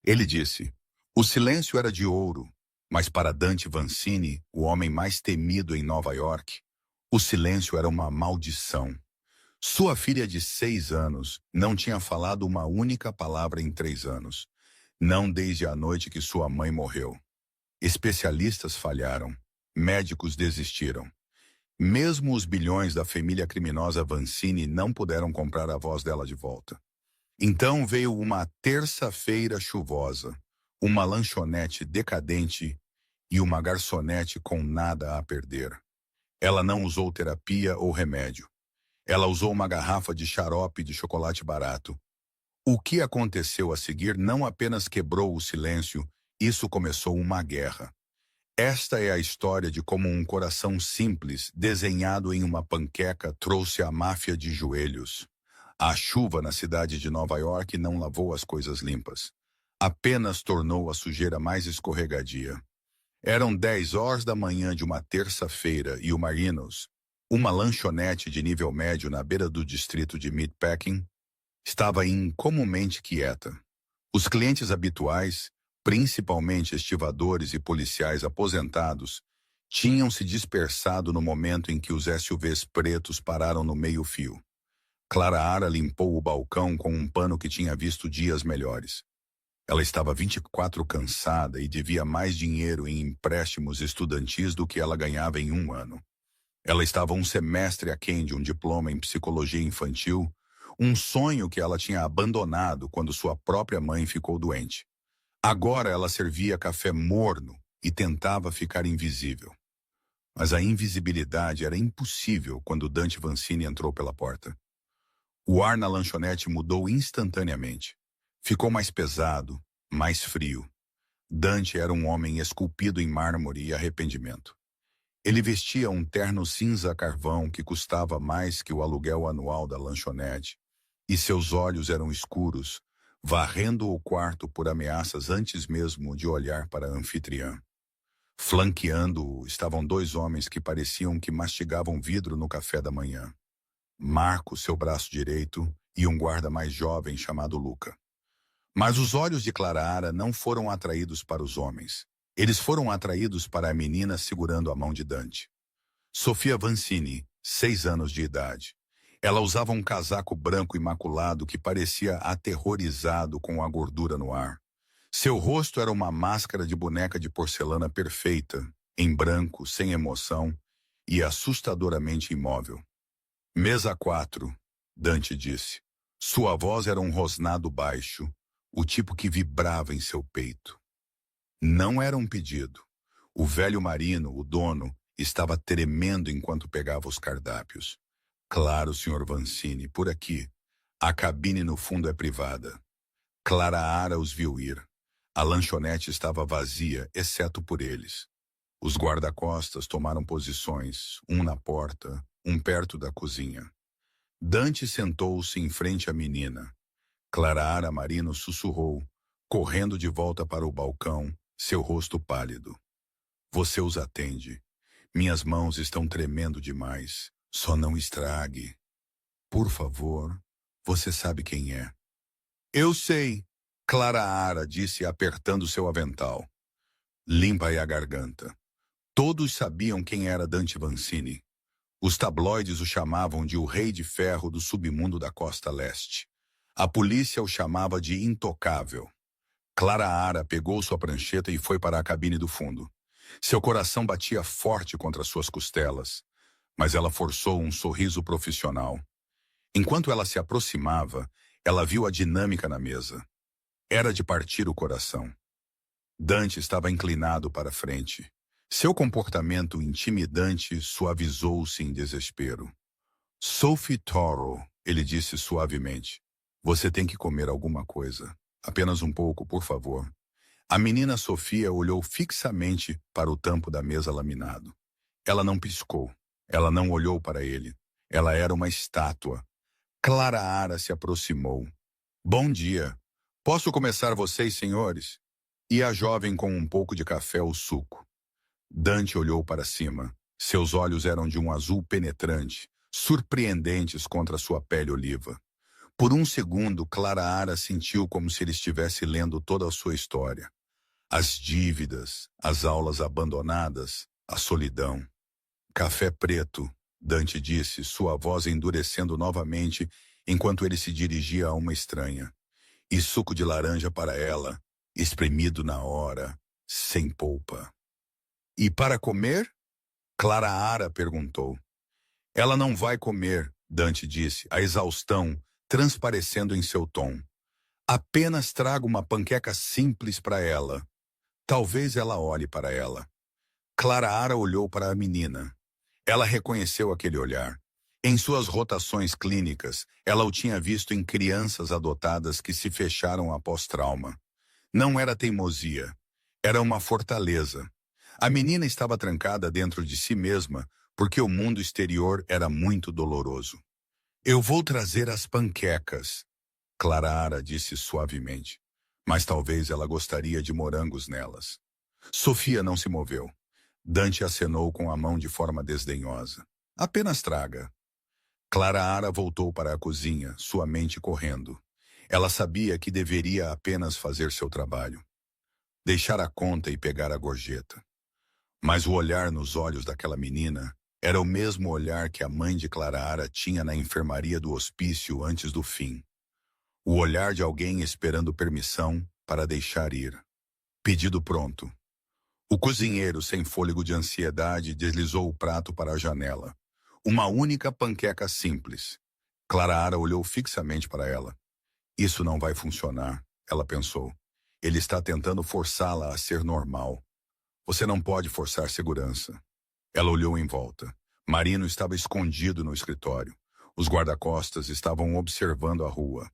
Ele disse: o silêncio era de ouro, mas para Dante Vanzini, o homem mais temido em Nova York, o silêncio era uma maldição. Sua filha de 6 anos não tinha falado uma única palavra em 3 anos, não desde a noite que sua mãe morreu. Especialistas falharam, médicos desistiram. Mesmo os bilhões da família criminosa Vanzini não puderam comprar a voz dela de volta. Então veio uma terça-feira chuvosa, uma lanchonete decadente e uma garçonete com nada a perder. Ela não usou terapia ou remédio. Ela usou uma garrafa de xarope de chocolate barato. O que aconteceu a seguir não apenas quebrou o silêncio, isso começou uma guerra. Esta é a história de como um coração simples, desenhado em uma panqueca, trouxe a máfia de joelhos. A chuva na cidade de Nova York não lavou as coisas limpas. Apenas tornou a sujeira mais escorregadia. Eram 10 horas da manhã de uma terça-feira e o Marinos, uma lanchonete de nível médio na beira do distrito de Meatpacking, estava incomumente quieta. Os clientes habituais, principalmente estivadores e policiais aposentados, tinham se dispersado no momento em que os SUVs pretos pararam no meio-fio. Clara Ara limpou o balcão com um pano que tinha visto dias melhores. Ela estava 24 cansada e devia mais dinheiro em empréstimos estudantis do que ela ganhava em um ano. Ela estava um semestre aquém de um diploma em psicologia infantil, um sonho que ela tinha abandonado quando sua própria mãe ficou doente. Agora ela servia café morno e tentava ficar invisível. Mas a invisibilidade era impossível quando Dante Vanzini entrou pela porta. O ar na lanchonete mudou instantaneamente. Ficou mais pesado, mais frio. Dante era um homem esculpido em mármore e arrependimento. Ele vestia um terno cinza carvão que custava mais que o aluguel anual da lanchonete, e seus olhos eram escuros, varrendo o quarto por ameaças antes mesmo de olhar para a anfitriã. Flanqueando-o estavam 2 homens que pareciam que mastigavam vidro no café da manhã. Marco, seu braço direito, e um guarda mais jovem chamado Luca. Mas os olhos de Clara Ara não foram atraídos para os homens. Eles foram atraídos para a menina segurando a mão de Dante. Sofia Vanzini, 6 anos de idade. Ela usava um casaco branco imaculado que parecia aterrorizado com a gordura no ar. Seu rosto era uma máscara de boneca de porcelana perfeita, em branco, sem emoção e assustadoramente imóvel. Mesa 4, Dante disse. Sua voz era um rosnado baixo, o tipo que vibrava em seu peito. Não era um pedido. O velho Marino, o dono, estava tremendo enquanto pegava os cardápios. Claro, Sr. Vanzini, por aqui. A cabine no fundo é privada. Clara Ara os viu ir. A lanchonete estava vazia, exceto por eles. Os guarda-costas tomaram posições, um na porta, um perto da cozinha. Dante sentou-se em frente à menina. Clara Ara Marino sussurrou, correndo de volta para o balcão, seu rosto pálido. Você os atende. Minhas mãos estão tremendo demais. Só não estrague. Por favor, você sabe quem é. Eu sei, Clara Ara disse apertando seu avental. Limpa aí a garganta. Todos sabiam quem era Dante Vanzini. Os tabloides o chamavam de o Rei de Ferro do submundo da costa leste. A polícia o chamava de intocável. Clara Ara pegou sua prancheta e foi para a cabine do fundo. Seu coração batia forte contra suas costelas, mas ela forçou um sorriso profissional. Enquanto ela se aproximava, ela viu a dinâmica na mesa. Era de partir o coração. Dante estava inclinado para frente. Seu comportamento intimidante suavizou-se em desespero. Sophie Toro, ele disse suavemente. Você tem que comer alguma coisa. Apenas um pouco, por favor. A menina Sofia olhou fixamente para o tampo da mesa laminado. Ela não piscou. Ela não olhou para ele. Ela era uma estátua. Clara Ara se aproximou. Bom dia. Posso começar vocês, senhores? E a jovem com um pouco de café ou suco. Dante olhou para cima. Seus olhos eram de um azul penetrante, surpreendentes contra sua pele oliva. Por um segundo, Clara Ara sentiu como se ele estivesse lendo toda a sua história. As dívidas, as aulas abandonadas, a solidão. Café preto, Dante disse, sua voz endurecendo novamente enquanto ele se dirigia a uma estranha. E suco de laranja para ela, espremido na hora, sem polpa. E para comer? Clara Ara perguntou. Ela não vai comer, Dante disse, a exaustão transparecendo em seu tom. Apenas trago uma panqueca simples para ela. Talvez ela olhe para ela. Clara Ara olhou para a menina. Ela reconheceu aquele olhar. Em suas rotações clínicas, ela o tinha visto em crianças adotadas que se fecharam após trauma. Não era teimosia. Era uma fortaleza. A menina estava trancada dentro de si mesma porque o mundo exterior era muito doloroso. Eu vou trazer as panquecas, Clara Ara disse suavemente. Mas talvez ela gostaria de morangos nelas. Sofia não se moveu. Dante acenou com a mão de forma desdenhosa. Apenas traga. Clara Ara voltou para a cozinha, sua mente correndo. Ela sabia que deveria apenas fazer seu trabalho. Deixar a conta e pegar a gorjeta. Mas o olhar nos olhos daquela menina era o mesmo olhar que a mãe de Clara Ara tinha na enfermaria do hospício antes do fim. O olhar de alguém esperando permissão para deixar ir. Pedido pronto. O cozinheiro, sem fôlego de ansiedade, deslizou o prato para a janela. Uma única panqueca simples. Clara Ara olhou fixamente para ela. Isso não vai funcionar, ela pensou. Ele está tentando forçá-la a ser normal. Você não pode forçar segurança. Ela olhou em volta. Marino estava escondido no escritório. Os guarda-costas estavam observando a rua.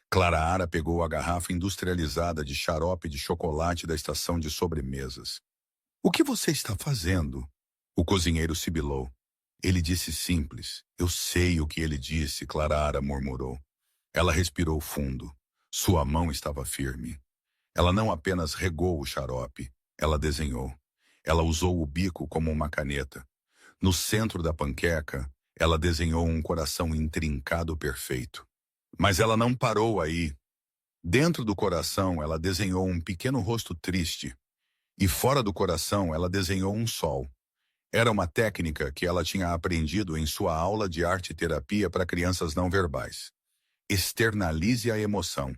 Clara Ara pegou a garrafa industrializada de xarope de chocolate da estação de sobremesas. O que você está fazendo? O cozinheiro sibilou. Ele disse simples. Eu sei o que ele disse, Clara Ara murmurou. Ela respirou fundo. Sua mão estava firme. Ela não apenas regou o xarope, ela desenhou. Ela usou o bico como uma caneta. No centro da panqueca, ela desenhou um coração intrincado perfeito. Mas ela não parou aí. Dentro do coração, ela desenhou um pequeno rosto triste. E fora do coração, ela desenhou um sol. Era uma técnica que ela tinha aprendido em sua aula de arte-terapia para crianças não verbais. Externalize a emoção.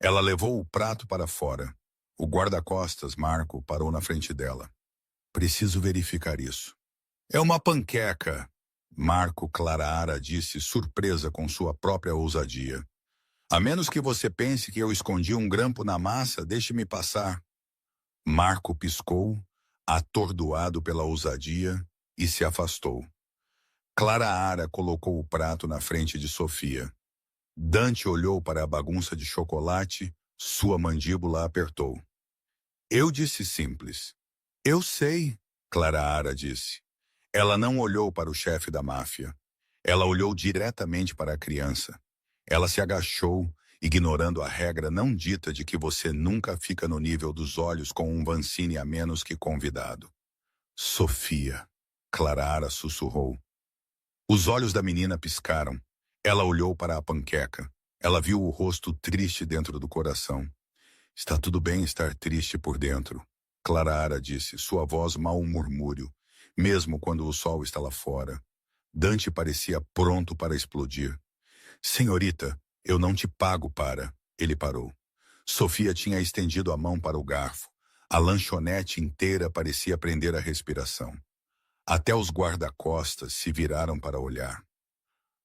Ela levou o prato para fora. O guarda-costas, Marco, parou na frente dela. Preciso verificar isso. É uma panqueca, Marco Clara Ara disse, surpresa com sua própria ousadia. A menos que você pense que eu escondi um grampo na massa, deixe-me passar. Marco piscou, atordoado pela ousadia, e se afastou. Clara Ara colocou o prato na frente de Sofia. Dante olhou para a bagunça de chocolate, sua mandíbula apertou. Eu disse simples. Eu sei, Clara Ara disse. Ela não olhou para o chefe da máfia. Ela olhou diretamente para a criança. Ela se agachou, ignorando a regra não dita de que você nunca fica no nível dos olhos com um Vancini a menos que convidado. Sofia, Clara Ara sussurrou. Os olhos da menina piscaram. Ela olhou para a panqueca. Ela viu o rosto triste dentro do coração. Está tudo bem estar triste por dentro, Clara Ara disse, sua voz mal um murmúrio, mesmo quando o sol está lá fora. Dante parecia pronto para explodir. Senhorita, eu não te pago para... Ele parou. Sofia tinha estendido a mão para o garfo. A lanchonete inteira parecia prender a respiração. Até os guarda-costas se viraram para olhar.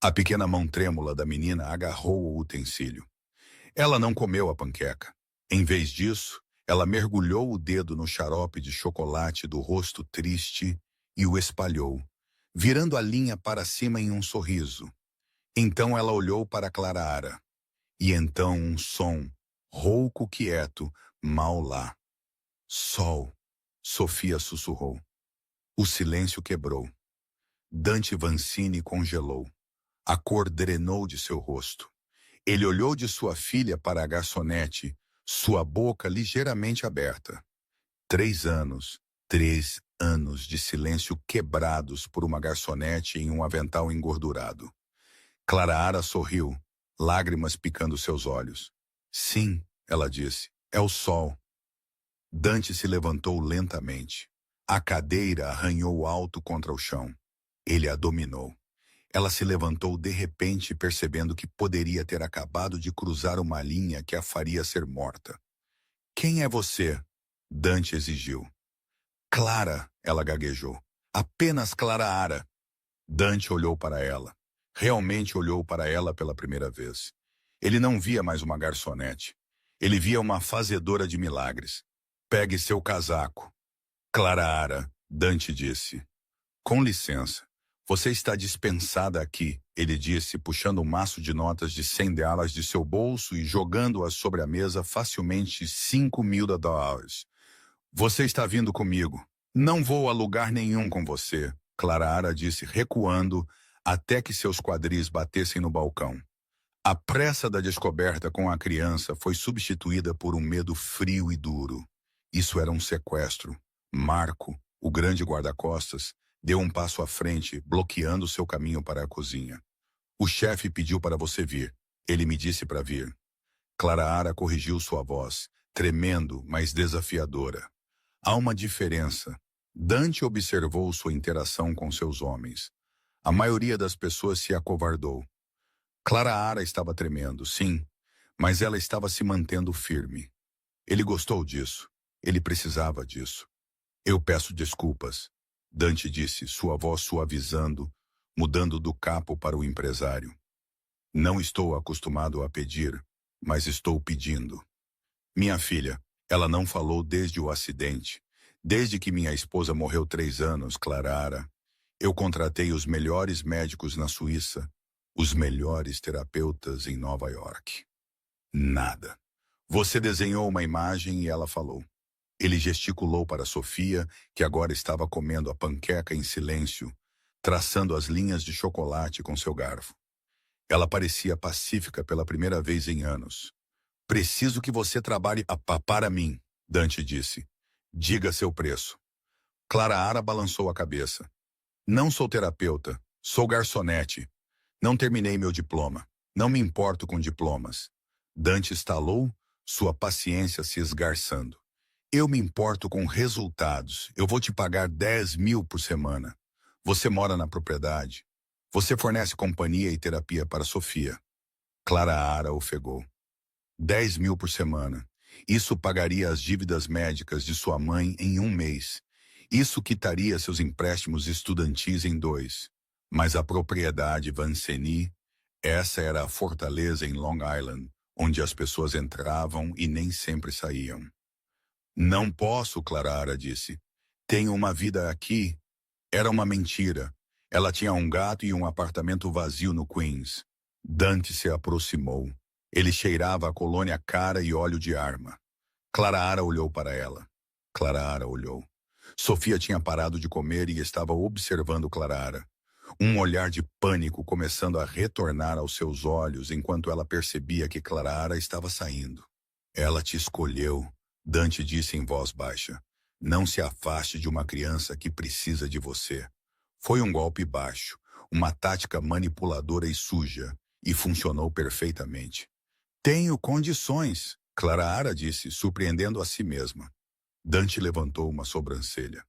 A pequena mão trêmula da menina agarrou o utensílio. Ela não comeu a panqueca. Em vez disso, ela mergulhou o dedo no xarope de chocolate do rosto triste e o espalhou, virando a linha para cima em um sorriso. Então ela olhou para Clara Ara. E então um som, rouco quieto, mal lá. Sol, Sofia sussurrou. O silêncio quebrou. Dante Vancini congelou. A cor drenou de seu rosto. Ele olhou de sua filha para a garçonete, sua boca ligeiramente aberta. 3 anos de silêncio quebrados por uma garçonete em um avental engordurado. Clara Ara sorriu. lágrimas picando seus olhos. Sim, ela disse, é o sol. Dante se levantou lentamente. A cadeira arranhou alto contra o chão. Ele a dominou. Ela se levantou de repente, percebendo que poderia ter acabado de cruzar uma linha que a faria ser morta. Quem é você? Dante exigiu. Clara, ela gaguejou. Apenas Clara. Dante olhou para ela. Realmente olhou para ela pela primeira vez. Ele não via mais uma garçonete. Ele via uma fazedora de milagres. Pegue seu casaco. Clara, Dante disse. Com licença. Você está dispensada aqui, ele disse, puxando um maço de notas de $100 de seu bolso e jogando-as sobre a mesa facilmente $5.000. Você está vindo comigo. Não vou a lugar nenhum com você, Clara disse, recuando até que seus quadris batessem no balcão. A pressa da descoberta com a criança foi substituída por um medo frio e duro. Isso era um sequestro. Marco, o grande guarda-costas, deu um passo à frente, bloqueando seu caminho para a cozinha. O chefe pediu para você vir. Ele me disse para vir. Clara corrigiu sua voz, tremendo, mas desafiadora. Há uma diferença. Dante observou sua interação com seus homens. A maioria das pessoas se acovardou. Clara estava tremendo, sim, mas ela estava se mantendo firme. Ele gostou disso. Ele precisava disso. Eu peço desculpas, Dante disse, sua voz suavizando, mudando do capo para o empresário. Não estou acostumado a pedir, mas estou pedindo. Minha filha, ela não falou desde o acidente. Desde que minha esposa morreu 3 anos, Clara, eu contratei os melhores médicos na Suíça, os melhores terapeutas em Nova York. Nada. Você desenhou uma imagem e ela falou. Ele gesticulou para Sofia, que agora estava comendo a panqueca em silêncio, traçando as linhas de chocolate com seu garfo. Ela parecia pacífica pela primeira vez em anos. Preciso que você trabalhe para mim, Dante disse. Diga seu preço. Clara balançou a cabeça. Não sou terapeuta, sou garçonete. Não terminei meu diploma. Não me importo com diplomas. Dante estalou, sua paciência se esgarçando. Eu me importo com resultados. Eu vou te pagar 10.000 por semana. Você mora na propriedade. Você fornece companhia e terapia para Sofia. Clara ofegou. 10.000 por semana. Isso pagaria as dívidas médicas de sua mãe em 1 mês. Isso quitaria seus empréstimos estudantis em 2. Mas a propriedade Vanceny, essa era a fortaleza em Long Island, onde as pessoas entravam e nem sempre saíam. Não posso, Clara disse. Tenho uma vida aqui. Era uma mentira. Ela tinha um gato e um apartamento vazio no Queens. Dante se aproximou. Ele cheirava a colônia cara e óleo de arma. Clara olhou para ela. Clara olhou. Sofia tinha parado de comer e estava observando Clara. Um olhar de pânico começando a retornar aos seus olhos enquanto ela percebia que Clara estava saindo. Ela te escolheu, Dante disse em voz baixa. Não se afaste de uma criança que precisa de você. Foi um golpe baixo, uma tática manipuladora e suja, e funcionou perfeitamente. Tenho condições, Clara disse, surpreendendo a si mesma. Dante levantou uma sobrancelha.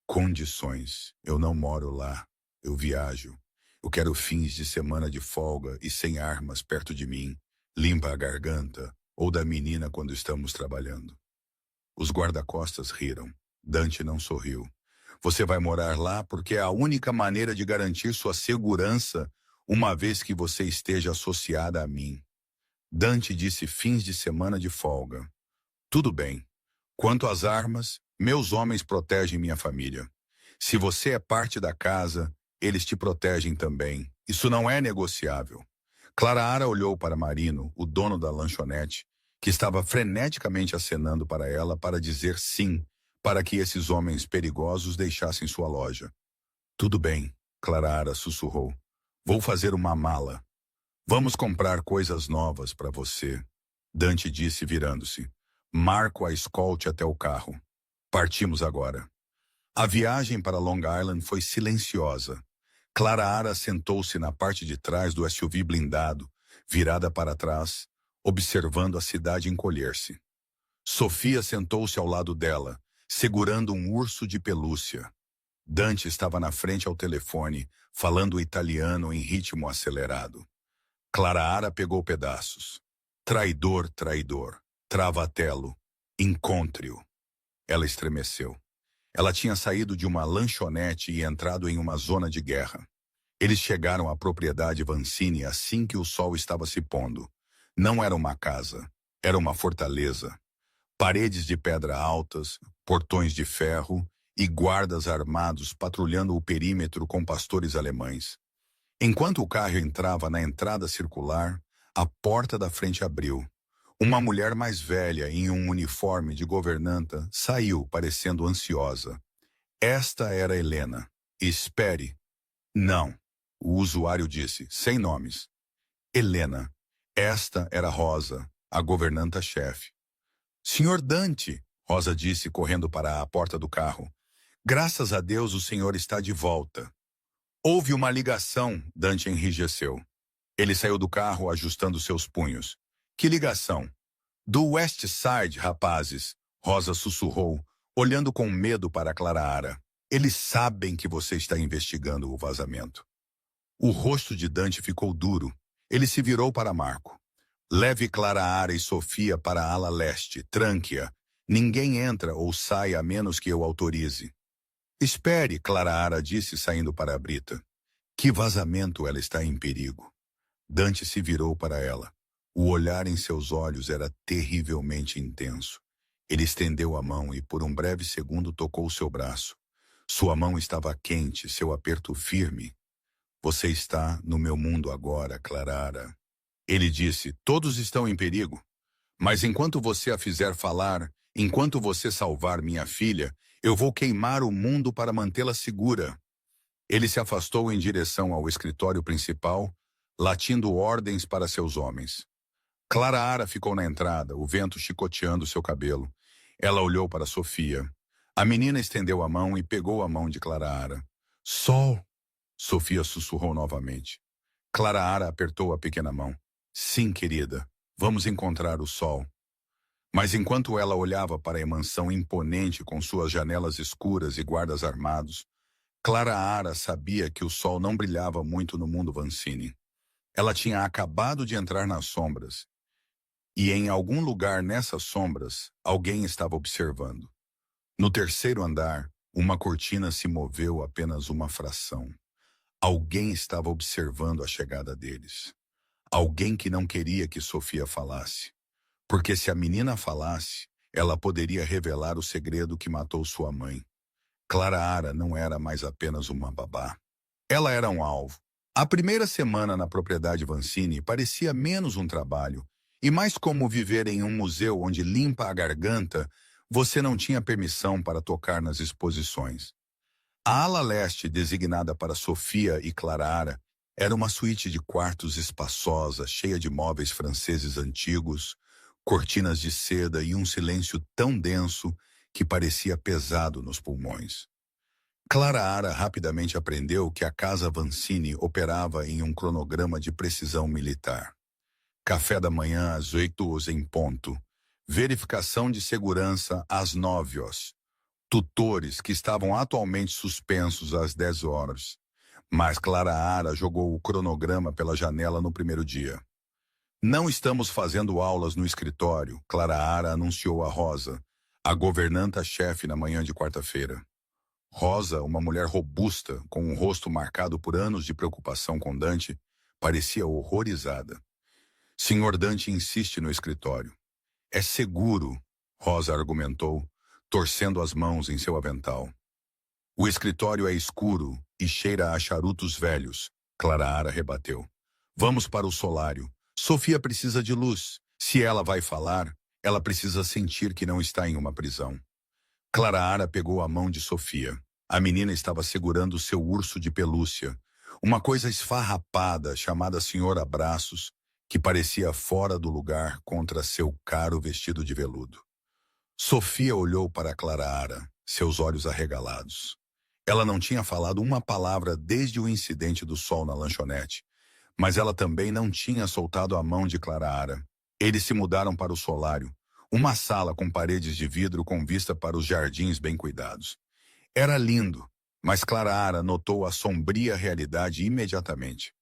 Condições. Eu não moro lá. Eu viajo. Eu quero fins de semana de folga e sem armas perto de mim, limpa a garganta, ou da menina quando estamos trabalhando. Os guarda-costas riram. Dante não sorriu. Você vai morar lá porque é a única maneira de garantir sua segurança, uma vez que você esteja associada a mim. Dante disse fins de semana de folga. Tudo bem. Quanto às armas, meus homens protegem minha família. Se você é parte da casa, eles te protegem também. Isso não é negociável. Clara olhou para Marino, o dono da lanchonete, que estava freneticamente acenando para ela para dizer sim, para que esses homens perigosos deixassem sua loja. Tudo bem, Clara sussurrou. Vou fazer uma mala. Vamos comprar coisas novas para você, Dante disse virando-se. Marco a escolte até o carro. Partimos agora. A viagem para Long Island foi silenciosa. Clara sentou-se na parte de trás do SUV blindado, virada para trás, observando a cidade encolher-se. Sofia sentou-se ao lado dela, segurando um urso de pelúcia. Dante estava na frente ao telefone, falando italiano em ritmo acelerado. Clara pegou pedaços. Traidor, traidor. Travatello. Encontre-o. Ela estremeceu. Ela tinha saído de uma lanchonete e entrado em uma zona de guerra. Eles chegaram à propriedade Vancini assim que o sol estava se pondo. Não era uma casa, era uma fortaleza. Paredes de pedra altas, portões de ferro e guardas armados patrulhando o perímetro com pastores alemães. Enquanto o carro entrava na entrada circular, a porta da frente abriu. Uma mulher mais velha, em um uniforme de governanta, saiu, parecendo ansiosa. Esta era Helena. Espere. Não, o usuário disse, sem nomes. Helena. Esta era Rosa, a governanta-chefe. Senhor Dante, Rosa disse, correndo para a porta do carro. Graças a Deus o senhor está de volta. Houve uma ligação, Dante enrijeceu. Ele saiu do carro ajustando seus punhos. Que ligação? Do West Side, rapazes, Rosa sussurrou, olhando com medo para Clara. Eles sabem que você está investigando o vazamento. O rosto de Dante ficou duro. Ele se virou para Marco. Leve Clara e Sofia para a ala leste, tranque-a. Ninguém entra ou sai a menos que eu autorize. Espere, Clara disse saindo para a brita. Que vazamento, ela está em perigo. Dante se virou para ela. O olhar em seus olhos era terrivelmente intenso. Ele estendeu a mão e por um breve segundo tocou seu braço. Sua mão estava quente, seu aperto firme. Você está no meu mundo agora, Clara. Ele disse, todos estão em perigo. Mas enquanto você a fizer falar, enquanto você salvar minha filha, eu vou queimar o mundo para mantê-la segura. Ele se afastou em direção ao escritório principal, latindo ordens para seus homens. Clara ficou na entrada, o vento chicoteando seu cabelo. Ela olhou para Sofia. A menina estendeu a mão e pegou a mão de Clara. Sol! Sofia sussurrou novamente. Clara apertou a pequena mão. Sim, querida, vamos encontrar o sol. Mas enquanto ela olhava para a mansão imponente com suas janelas escuras e guardas armados, Clara sabia que o sol não brilhava muito no mundo Vancini. Ela tinha acabado de entrar nas sombras. E em algum lugar nessas sombras, alguém estava observando. No terceiro andar, uma cortina se moveu apenas uma fração. Alguém estava observando a chegada deles. Alguém que não queria que Sofia falasse. Porque se a menina falasse, ela poderia revelar o segredo que matou sua mãe. Clara não era mais apenas uma babá. Ela era um alvo. A primeira semana na propriedade Vancini parecia menos um trabalho, e mais como viver em um museu onde limpa a garganta, você não tinha permissão para tocar nas exposições. A ala leste, designada para Sofia e Clara, era uma suíte de quartos espaçosa, cheia de móveis franceses antigos, cortinas de seda e um silêncio tão denso que parecia pesado nos pulmões. Clara rapidamente aprendeu que a casa Vancini operava em um cronograma de precisão militar. Café da manhã às 8h em ponto. Verificação de segurança às 9h. Tutores que estavam atualmente suspensos às 10h. Mas Clara jogou o cronograma pela janela no primeiro dia. Não estamos fazendo aulas no escritório, Clara anunciou a Rosa, a governanta-chefe na manhã de quarta-feira. Rosa, uma mulher robusta, com um rosto marcado por anos de preocupação com Dante, parecia horrorizada. Senhor Dante insiste no escritório. É seguro, Rosa argumentou, torcendo as mãos em seu avental. O escritório é escuro e cheira a charutos velhos, Clara rebateu. Vamos para o solário. Sofia precisa de luz. Se ela vai falar, ela precisa sentir que não está em uma prisão. Clara pegou a mão de Sofia. A menina estava segurando seu urso de pelúcia, uma coisa esfarrapada chamada Senhor Abraços, que parecia fora do lugar contra seu caro vestido de veludo. Sofia olhou para Clara, seus olhos arregalados. Ela não tinha falado uma palavra desde o incidente do sol na lanchonete, Mas ela também não tinha soltado a mão de Clara. Eles se mudaram para o solário, uma sala com paredes de vidro com vista para os jardins bem cuidados. Era lindo, mas Clara notou a sombria realidade imediatamente.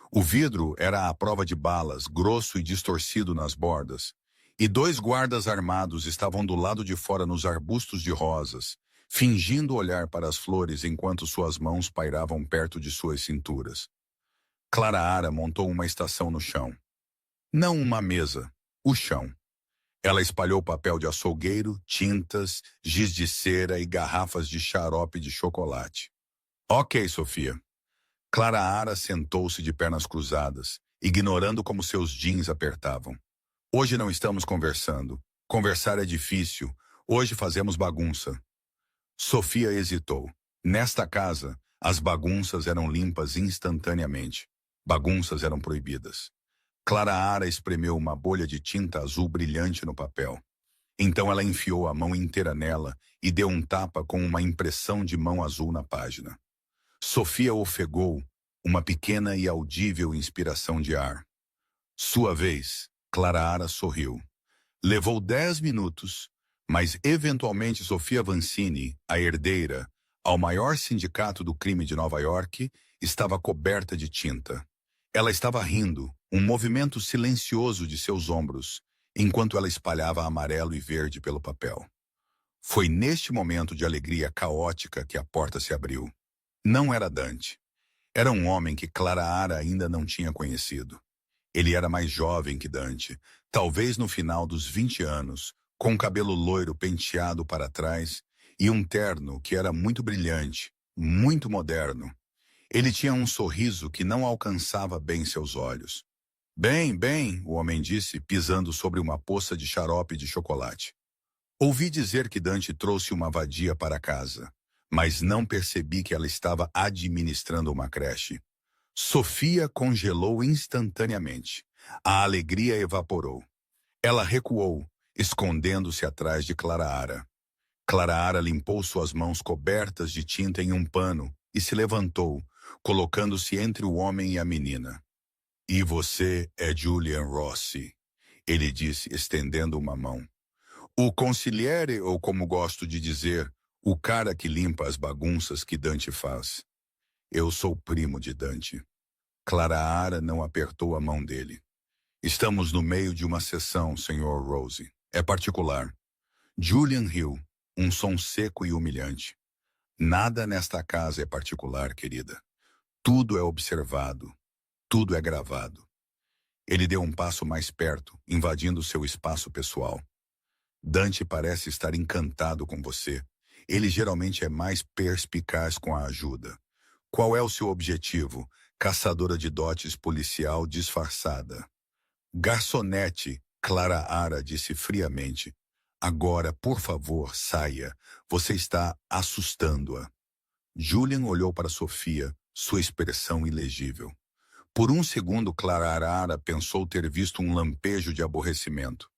O vidro era à prova de balas, grosso e distorcido nas bordas, e dois guardas armados estavam do lado de fora nos arbustos de rosas, fingindo olhar para as flores enquanto suas mãos pairavam perto de suas cinturas. Clara montou uma estação no chão. Não uma mesa, o chão. Ela espalhou papel de açougueiro, tintas, giz de cera e garrafas de xarope de chocolate. Ok, Sofia. Clara sentou-se de pernas cruzadas, ignorando como seus jeans apertavam. Hoje não estamos conversando. Conversar é difícil. Hoje fazemos bagunça. Sofia hesitou. Nesta casa, as bagunças eram limpas instantaneamente. Bagunças eram proibidas. Clara espremeu uma bolha de tinta azul brilhante no papel. Então ela enfiou a mão inteira nela e deu um tapa com uma impressão de mão azul na página. Sofia ofegou, uma pequena e audível inspiração de ar. Sua vez, Clara sorriu. Levou 10 minutos, mas eventualmente Sofia Vancini, a herdeira, ao maior sindicato do crime de Nova York, estava coberta de tinta. Ela estava rindo, um movimento silencioso de seus ombros, enquanto ela espalhava amarelo e verde pelo papel. Foi neste momento de alegria caótica que a porta se abriu. Não era Dante. Era um homem que Clara ainda não tinha conhecido. Ele era mais jovem que Dante, talvez no final dos 20 anos, com cabelo loiro penteado para trás e um terno que era muito brilhante, muito moderno. Ele tinha um sorriso que não alcançava bem seus olhos. Bem, bem, o homem disse, pisando sobre uma poça de xarope de chocolate. Ouvi dizer que Dante trouxe uma vadia para casa, mas não percebi que ela estava administrando uma creche. Sofia congelou instantaneamente. A alegria evaporou. Ela recuou, escondendo-se atrás de Clara. Clara limpou suas mãos cobertas de tinta em um pano e se levantou, colocando-se entre o homem e a menina. E você é Julian Rossi, ele disse, estendendo uma mão. O consigliere, ou como gosto de dizer, o cara que limpa as bagunças que Dante faz. Eu sou primo de Dante. Clara não apertou a mão dele. Estamos no meio de uma sessão, Sr. Rose. É particular. Julian riu, um som seco e humilhante. Nada nesta casa é particular, querida. Tudo é observado. Tudo é gravado. Ele deu um passo mais perto, invadindo seu espaço pessoal. Dante parece estar encantado com você. Ele geralmente é mais perspicaz com a ajuda. Qual é o seu objetivo? Caçadora de dotes policial disfarçada. Garçonete, Clara disse friamente. Agora, por favor, saia. Você está assustando-a. Julian olhou para Sofia, sua expressão ilegível. Por um segundo, Clara pensou ter visto um lampejo de aborrecimento.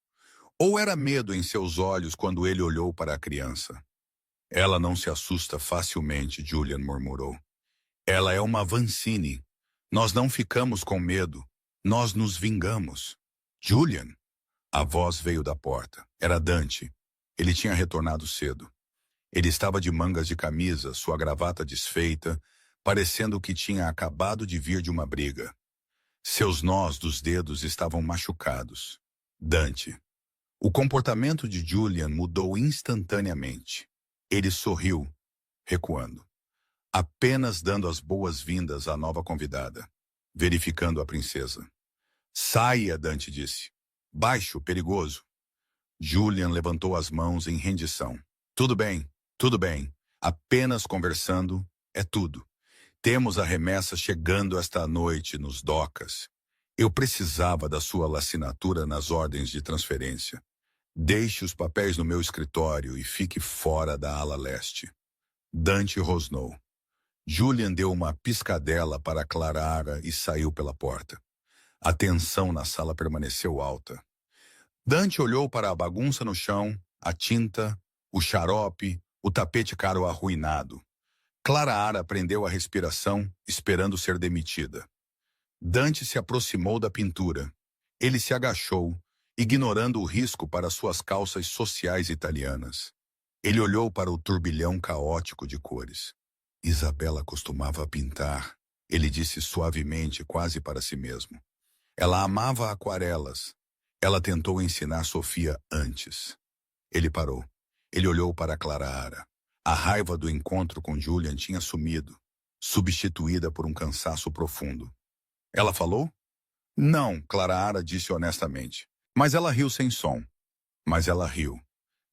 Ou era medo em seus olhos quando ele olhou para a criança. Ela não se assusta facilmente, Julian murmurou. Ela é uma Vancini. Nós não ficamos com medo. Nós nos vingamos. Julian? A voz veio da porta. Era Dante. Ele tinha retornado cedo. Ele estava de mangas de camisa, sua gravata desfeita, parecendo que tinha acabado de vir de uma briga. Seus nós dos dedos estavam machucados. Dante. O comportamento de Julian mudou instantaneamente. Ele sorriu, recuando. Apenas dando as boas-vindas à nova convidada, verificando a princesa. Saia, Dante disse. Baixo, perigoso. Julian levantou as mãos em rendição. Tudo bem, tudo bem. Apenas conversando é tudo. Temos a remessa chegando esta noite nos docas. Eu precisava da sua assinatura nas ordens de transferência. Deixe os papéis no meu escritório e fique fora da ala leste. Dante rosnou. Julian deu uma piscadela para Clara e saiu pela porta. A tensão na sala permaneceu alta. Dante olhou para a bagunça no chão, a tinta, o xarope, o tapete caro arruinado. Clara prendeu a respiração, esperando ser demitida. Dante se aproximou da pintura. Ele se agachou, ignorando o risco para suas calças sociais italianas. Ele olhou para o turbilhão caótico de cores. Isabela costumava pintar, ele disse suavemente, quase para si mesmo. Ela amava aquarelas. Ela tentou ensinar Sofia antes. Ele parou. Ele olhou para Clara. A raiva do encontro com Julian tinha sumido, substituída por um cansaço profundo. Ela falou? Não, Clara disse honestamente. Mas ela riu sem som. Mas ela riu.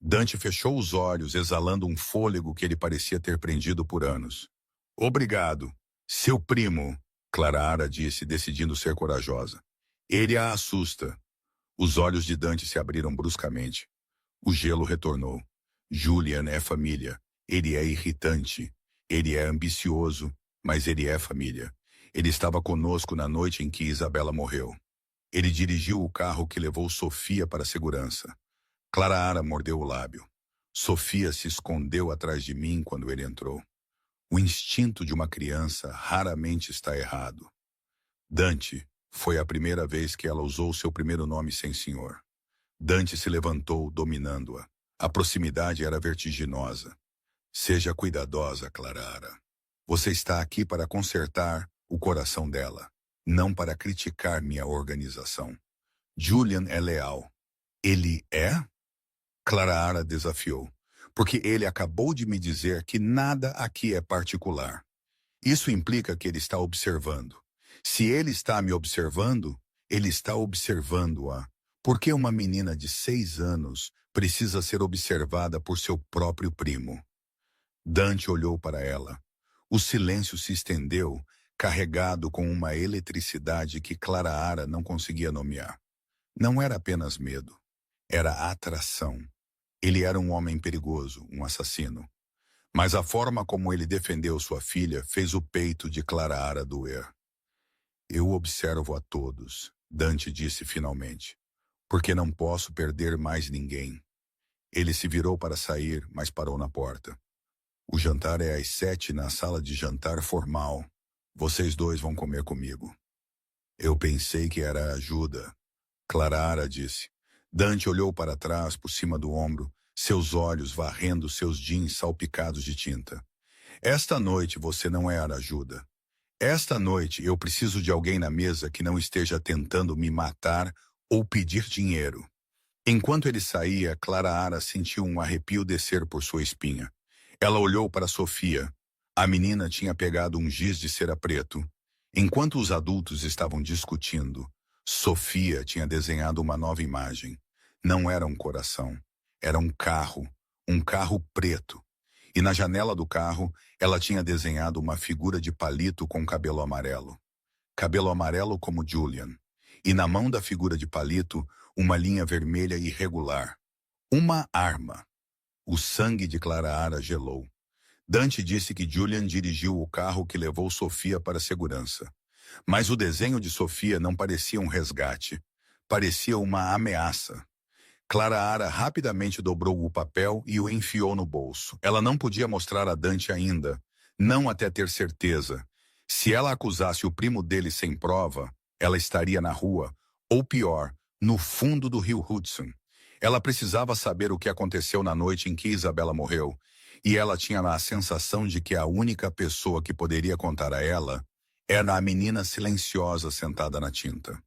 Dante fechou os olhos, exalando um fôlego que ele parecia ter prendido por anos. Obrigado. Seu primo, Clara disse, decidindo ser corajosa. Ele a assusta. Os olhos de Dante se abriram bruscamente. O gelo retornou. Julian é família. Ele é irritante. Ele é ambicioso, mas ele é família. Ele estava conosco na noite em que Isabela morreu. Ele dirigiu o carro que levou Sofia para a segurança. Clara mordeu o lábio. Sofia se escondeu atrás de mim quando ele entrou. O instinto de uma criança raramente está errado. Dante, foi a primeira vez que ela usou seu primeiro nome sem senhor. Dante se levantou, dominando-a. A proximidade era vertiginosa. Seja cuidadosa, Clara. Você está aqui para consertar o coração dela, não para criticar minha organização. Julian é leal. Ele é? Clara desafiou, porque ele acabou de me dizer que nada aqui é particular. Isso implica que ele está observando. Se ele está me observando, ele está observando-a. Por que uma menina de 6 anos precisa ser observada por seu próprio primo? Dante olhou para ela. O silêncio se estendeu, carregado com uma eletricidade que Clara não conseguia nomear. Não era apenas medo. Era atração. Ele era um homem perigoso, um assassino. Mas a forma como ele defendeu sua filha fez o peito de Clara doer. Eu observo a todos, Dante disse finalmente, porque não posso perder mais ninguém. Ele se virou para sair, mas parou na porta. O jantar é às 7 na sala de jantar formal. Vocês dois vão comer comigo. Eu pensei que era ajuda. Clara disse. Dante olhou para trás, por cima do ombro, seus olhos varrendo seus jeans salpicados de tinta. Esta noite você não é ajuda. Esta noite eu preciso de alguém na mesa que não esteja tentando me matar ou pedir dinheiro. Enquanto ele saía, Clara sentiu um arrepio descer por sua espinha. Ela olhou para Sofia. A menina tinha pegado um giz de cera preto. Enquanto os adultos estavam discutindo, Sofia tinha desenhado uma nova imagem. Não era um coração, era um carro preto. E na janela do carro, ela tinha desenhado uma figura de palito com cabelo amarelo. Cabelo amarelo como Julian. E na mão da figura de palito, uma linha vermelha irregular. Uma arma. O sangue de Clara gelou. Dante disse que Julian dirigiu o carro que levou Sofia para a segurança. Mas o desenho de Sofia não parecia um resgate. Parecia uma ameaça. Clara rapidamente dobrou o papel e o enfiou no bolso. Ela não podia mostrar a Dante ainda, não até ter certeza. Se ela acusasse o primo dele sem prova, ela estaria na rua, ou pior, no fundo do rio Hudson. Ela precisava saber o que aconteceu na noite em que Isabela morreu, e ela tinha a sensação de que a única pessoa que poderia contar a ela era a menina silenciosa sentada na tinta.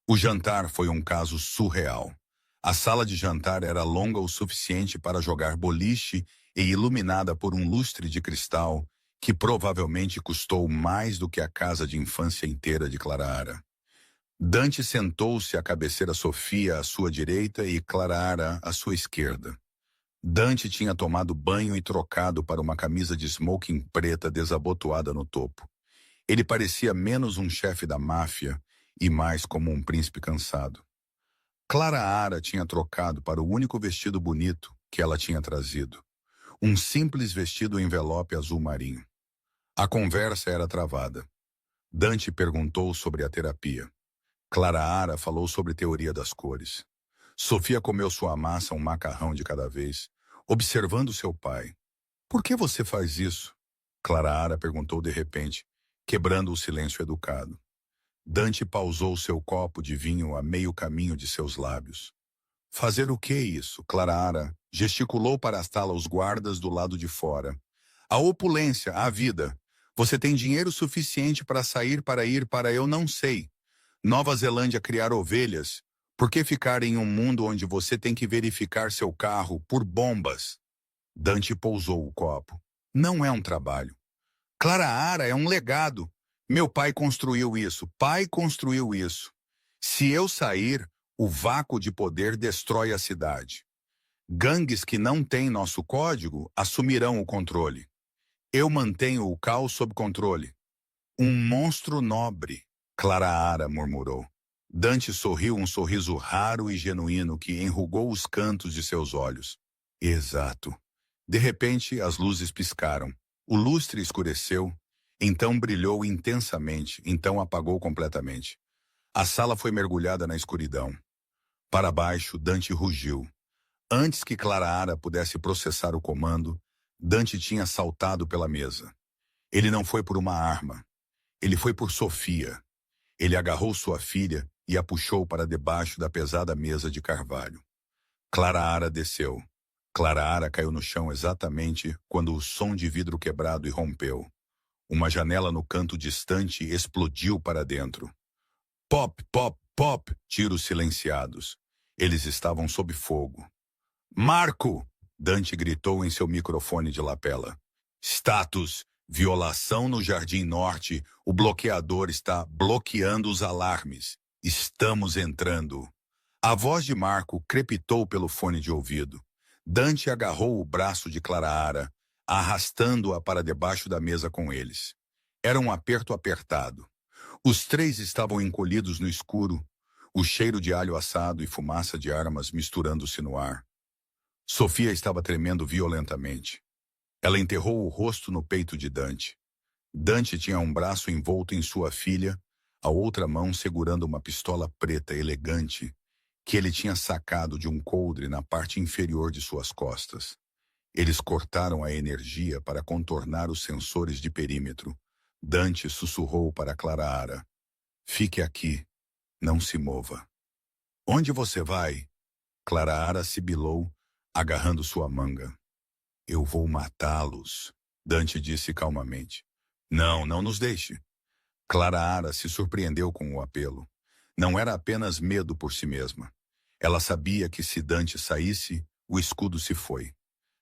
O jantar foi um caso surreal. A sala de jantar era longa o suficiente para jogar boliche e iluminada por um lustre de cristal que provavelmente custou mais do que a casa de infância inteira de Clara. Dante sentou-se à cabeceira Sofia à sua direita e Clara à sua esquerda. Dante tinha tomado banho e trocado para uma camisa de smoking preta desabotoada no topo. Ele parecia menos um chefe da máfia e mais como um príncipe cansado. Clara tinha trocado para o único vestido bonito que ela tinha trazido. Um simples vestido envelope azul marinho. A conversa era travada. Dante perguntou sobre a terapia. Clara falou sobre teoria das cores. Sofia comeu sua massa um macarrão de cada vez, observando seu pai. Por que você faz isso? Clara perguntou de repente, quebrando o silêncio educado. Dante pausou seu copo de vinho a meio caminho de seus lábios. Fazer o que isso? Clara gesticulou para a sala os guardas do lado de fora. A opulência, a vida. Você tem dinheiro suficiente para sair para ir para eu não sei. Nova Zelândia criar ovelhas. Por que ficar em um mundo onde você tem que verificar seu carro por bombas? Dante pousou o copo. Não é um trabalho. Clara é um legado. Meu pai construiu isso. Pai construiu isso. Se eu sair, o vácuo de poder destrói a cidade. Gangues que não têm nosso código assumirão o controle. Eu mantenho o caos sob controle. Um monstro nobre, Clara murmurou. Dante sorriu um sorriso raro e genuíno que enrugou os cantos de seus olhos. Exato. De repente, as luzes piscaram. O lustre escureceu, então brilhou intensamente, então apagou completamente. A sala foi mergulhada na escuridão. Para baixo, Dante rugiu. Antes que Clara pudesse processar o comando, Dante tinha saltado pela mesa. Ele não foi por uma arma. Ele foi por Sofia. Ele agarrou sua filha e a puxou para debaixo da pesada mesa de carvalho. Clara desceu. Clara caiu no chão exatamente quando o som de vidro quebrado irrompeu. Uma janela no canto distante explodiu para dentro. Pop, pop, pop, tiros silenciados. Eles estavam sob fogo. Marco! Dante gritou em seu microfone de lapela. Status, violação no Jardim Norte. O bloqueador está bloqueando os alarmes. Estamos entrando. A voz de Marco crepitou pelo fone de ouvido. Dante agarrou o braço de Clara, arrastando-a para debaixo da mesa com eles. Era um aperto apertado. Os três estavam encolhidos no escuro, o cheiro de alho assado e fumaça de armas misturando-se no ar. Sofia estava tremendo violentamente. Ela enterrou o rosto no peito de Dante. Dante tinha um braço envolto em sua filha, a outra mão segurando uma pistola preta elegante que ele tinha sacado de um coldre na parte inferior de suas costas. Eles cortaram a energia para contornar os sensores de perímetro. Dante sussurrou para Clara. Fique aqui. Não se mova. Onde você vai? Clara sibilou, agarrando sua manga. Eu vou matá-los, Dante disse calmamente. Não nos deixe. Clara se surpreendeu com o apelo. Não era apenas medo por si mesma. Ela sabia que se Dante saísse, o escudo se foi.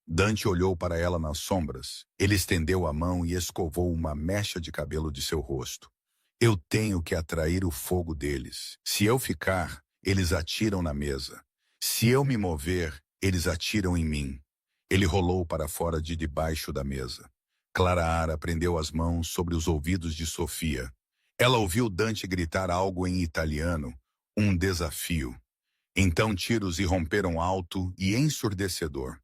Dante olhou para ela nas sombras. Ele estendeu a mão e escovou uma mecha de cabelo de seu rosto. Eu tenho que atrair o fogo deles. Se eu ficar, eles atiram na mesa. Se eu me mover, eles atiram em mim. Ele rolou para fora de debaixo da mesa. Clara prendeu as mãos sobre os ouvidos de Sofia. Ela ouviu Dante gritar algo em italiano, um desafio. Então tiros irromperam alto e ensurdecedor.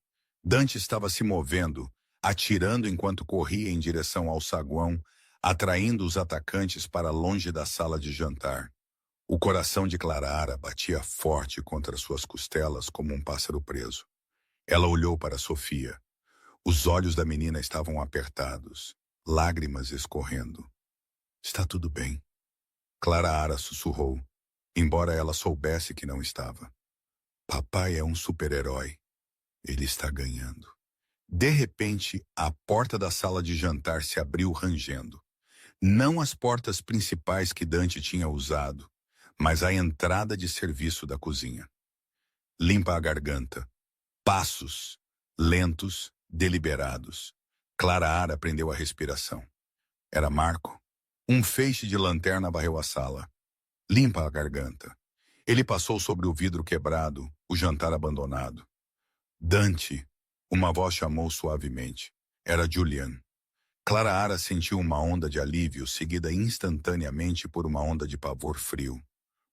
Dante estava se movendo, atirando enquanto corria em direção ao saguão, atraindo os atacantes para longe da sala de jantar. O coração de Clara batia forte contra suas costelas como um pássaro preso. Ela olhou para Sofia. Os olhos da menina estavam apertados, lágrimas escorrendo. Está tudo bem. Clara sussurrou, embora ela soubesse que não estava. Papai é um super-herói. Ele está ganhando. De repente, a porta da sala de jantar se abriu rangendo. Não as portas principais que Dante tinha usado, mas a entrada de serviço da cozinha. Limpa a garganta. Passos, lentos, deliberados. Clara prendeu a respiração. Era Marco. Um feixe de lanterna varreu a sala. Limpa a garganta. Ele passou sobre o vidro quebrado, o jantar abandonado. Dante, uma voz chamou suavemente. Era Julian. Clara sentiu uma onda de alívio seguida instantaneamente por uma onda de pavor frio.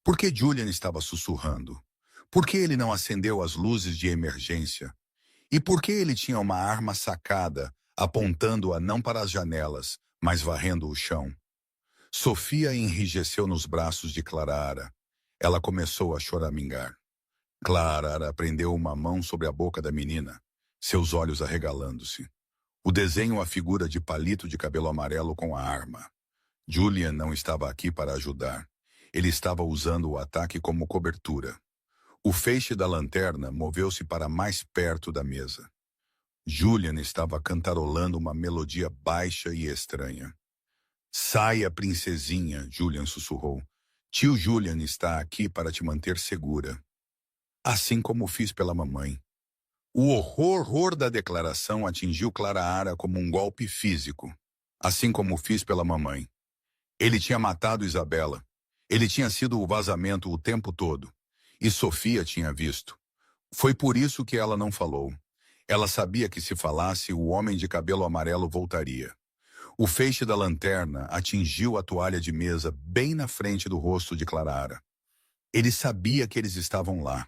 Por que Julian estava sussurrando? Por que ele não acendeu as luzes de emergência? E por que ele tinha uma arma sacada, apontando-a não para as janelas, mas varrendo o chão? Sofia enrijeceu nos braços de Clara. Ela começou a choramingar. Clara prendeu uma mão sobre a boca da menina, seus olhos arregalando-se. O desenho a figura de palito de cabelo amarelo com a arma. Julian não estava aqui para ajudar. Ele estava usando o ataque como cobertura. O feixe da lanterna moveu-se para mais perto da mesa. Julian estava cantarolando uma melodia baixa e estranha. Saia, princesinha, Julian sussurrou. Tio Julian está aqui para te manter segura. Assim como fiz pela mamãe. O horror da declaração atingiu Clara como um golpe físico. Assim como fiz pela mamãe. Ele tinha matado Isabela. Ele tinha sido o vazamento o tempo todo. E Sofia tinha visto. Foi por isso que ela não falou. Ela sabia que se falasse, o homem de cabelo amarelo voltaria. O feixe da lanterna atingiu a toalha de mesa bem na frente do rosto de Clara. Ele sabia que eles estavam lá.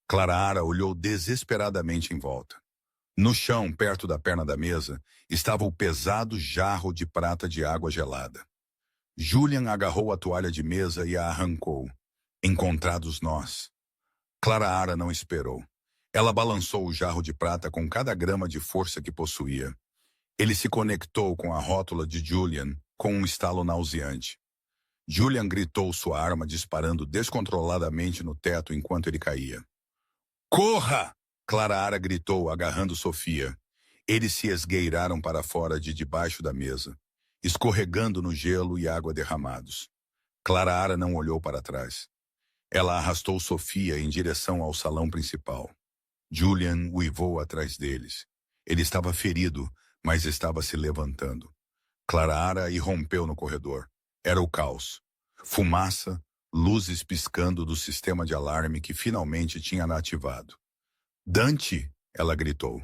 Clara olhou desesperadamente em volta. No chão, perto da perna da mesa, estava o pesado jarro de prata de água gelada. Julian agarrou a toalha de mesa e a arrancou. Encontrados nós. Clara não esperou. Ela balançou o jarro de prata com cada grama de força que possuía. Ele se conectou com a rótula de Julian com um estalo nauseante. Julian gritou sua arma disparando descontroladamente no teto enquanto ele caía. Corra! Clara gritou, agarrando Sofia. Eles se esgueiraram para fora de debaixo da mesa, escorregando no gelo e água derramados. Clara não olhou para trás. Ela arrastou Sofia em direção ao salão principal. Julian uivou atrás deles. Ele estava ferido, mas estava se levantando. Clara irrompeu no corredor. Era o caos. Fumaça, luzes piscando do sistema de alarme que finalmente tinha ativado. Dante! Ela gritou.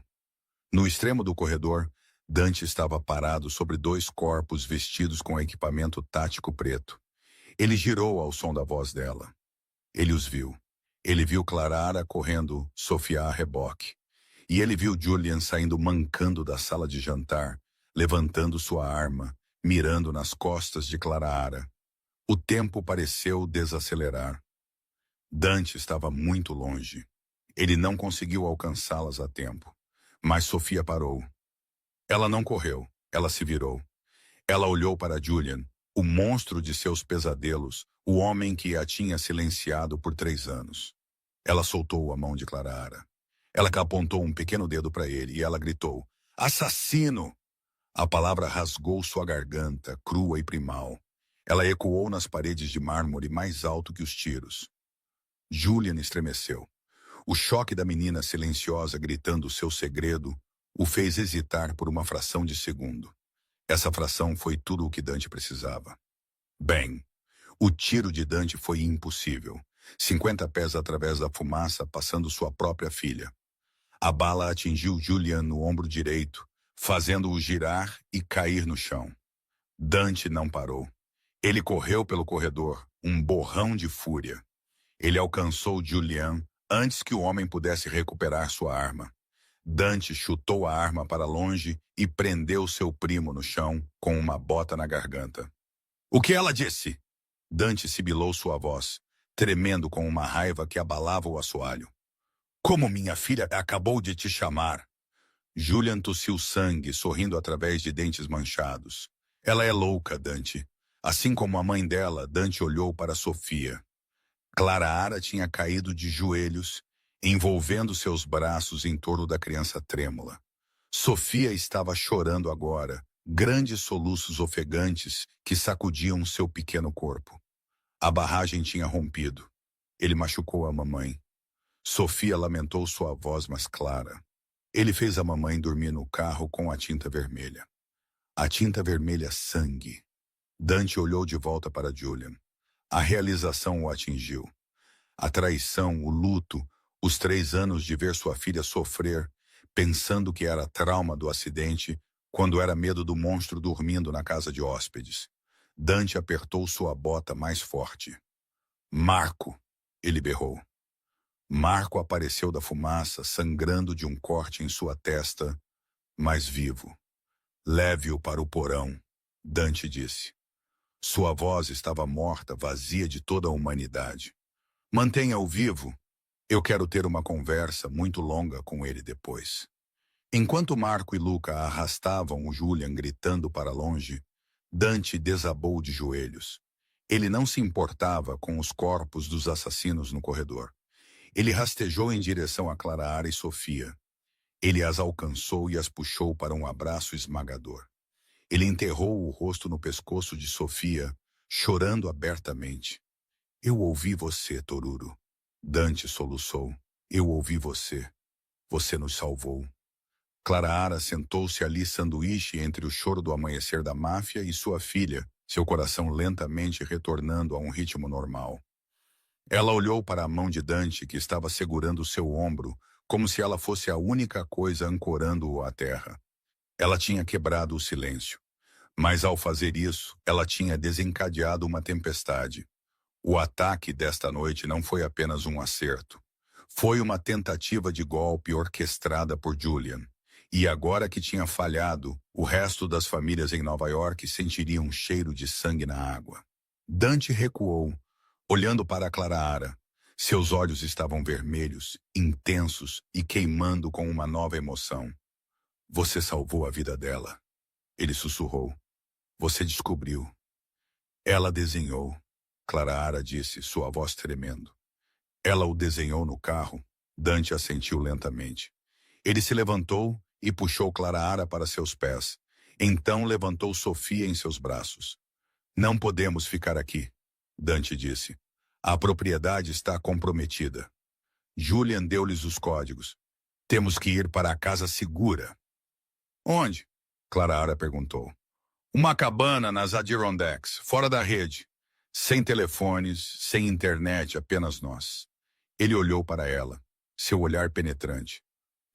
No extremo do corredor, Dante estava parado sobre dois corpos vestidos com equipamento tático preto. Ele girou ao som da voz dela. Ele os viu. Ele viu Clara correndo, Sofia a reboque. E ele viu Julian saindo mancando da sala de jantar, levantando sua arma, mirando nas costas de Clara. O tempo pareceu desacelerar. Dante estava muito longe. Ele não conseguiu alcançá-las a tempo. Mas Sofia parou. Ela não correu, ela se virou. Ela olhou para Julian, o monstro de seus pesadelos, o homem que a tinha silenciado por 3 anos. Ela soltou a mão de Clara. Ela apontou um pequeno dedo para ele e ela gritou, assassino! A palavra rasgou sua garganta, crua e primal. Ela ecoou nas paredes de mármore mais alto que os tiros. Julian estremeceu. O choque da menina silenciosa gritando seu segredo o fez hesitar por uma fração de segundo. Essa fração foi tudo o que Dante precisava. Bem, o tiro de Dante foi impossível. 50 pés através da fumaça, passando sua própria filha. A bala atingiu Julian no ombro direito, fazendo-o girar e cair no chão. Dante não parou. Ele correu pelo corredor, um borrão de fúria. Ele alcançou Julian antes que o homem pudesse recuperar sua arma. Dante chutou a arma para longe e prendeu seu primo no chão com uma bota na garganta. O que ela disse? Dante sibilou sua voz, tremendo com uma raiva que abalava o assoalho. Como minha filha acabou de te chamar? Julian tossiu sangue, sorrindo através de dentes manchados. Ela é louca, Dante. Assim como a mãe dela, Dante olhou para Sofia. Clara tinha caído de joelhos, envolvendo seus braços em torno da criança trêmula. Sofia estava chorando agora, grandes soluços ofegantes que sacudiam seu pequeno corpo. A barragem tinha rompido. Ele machucou a mamãe. Sofia lamentou sua voz mais clara. Ele fez a mamãe dormir no carro com a tinta vermelha. A tinta vermelha sangue. Dante olhou de volta para Julian. A realização o atingiu. A traição, o luto, os 3 anos de ver sua filha sofrer, pensando que era trauma do acidente, quando era medo do monstro dormindo na casa de hóspedes. Dante apertou sua bota mais forte. Marco! Ele berrou. Marco apareceu da fumaça, sangrando de um corte em sua testa, mas vivo. Leve-o para o porão, Dante disse. Sua voz estava morta, vazia de toda a humanidade. Mantenha-o vivo. Eu quero ter uma conversa muito longa com ele depois. Enquanto Marco e Luca arrastavam o Julian gritando para longe, Dante desabou de joelhos. Ele não se importava com os corpos dos assassinos no corredor. Ele rastejou em direção a Clara e Sofia. Ele as alcançou e as puxou para um abraço esmagador. Ele enterrou o rosto no pescoço de Sofia, chorando abertamente. Eu ouvi você, Toruro. Dante soluçou. Eu ouvi você. Você nos salvou. Clara sentou-se ali sanduíche entre o choro do amanhecer da máfia e sua filha, seu coração lentamente retornando a um ritmo normal. Ela olhou para a mão de Dante que estava segurando seu ombro, como se ela fosse a única coisa ancorando-o à terra. Ela tinha quebrado o silêncio. Mas ao fazer isso, ela tinha desencadeado uma tempestade. O ataque desta noite não foi apenas um acerto. Foi uma tentativa de golpe orquestrada por Julian. E agora que tinha falhado, o resto das famílias em Nova York sentiria um cheiro de sangue na água. Dante recuou, olhando para Clara. Seus olhos estavam vermelhos, intensos e queimando com uma nova emoção. Você salvou a vida dela. Ele sussurrou. Você descobriu. Ela desenhou. Clara disse, sua voz tremendo. Ela o desenhou no carro. Dante assentiu lentamente. Ele se levantou e puxou Clara para seus pés. Então levantou Sofia em seus braços. Não podemos ficar aqui, Dante disse. A propriedade está comprometida. Julian deu-lhes os códigos. Temos que ir para a casa segura. Onde? Clara perguntou. Uma cabana nas Adirondacks, fora da rede. Sem telefones, sem internet, apenas nós. Ele olhou para ela, seu olhar penetrante.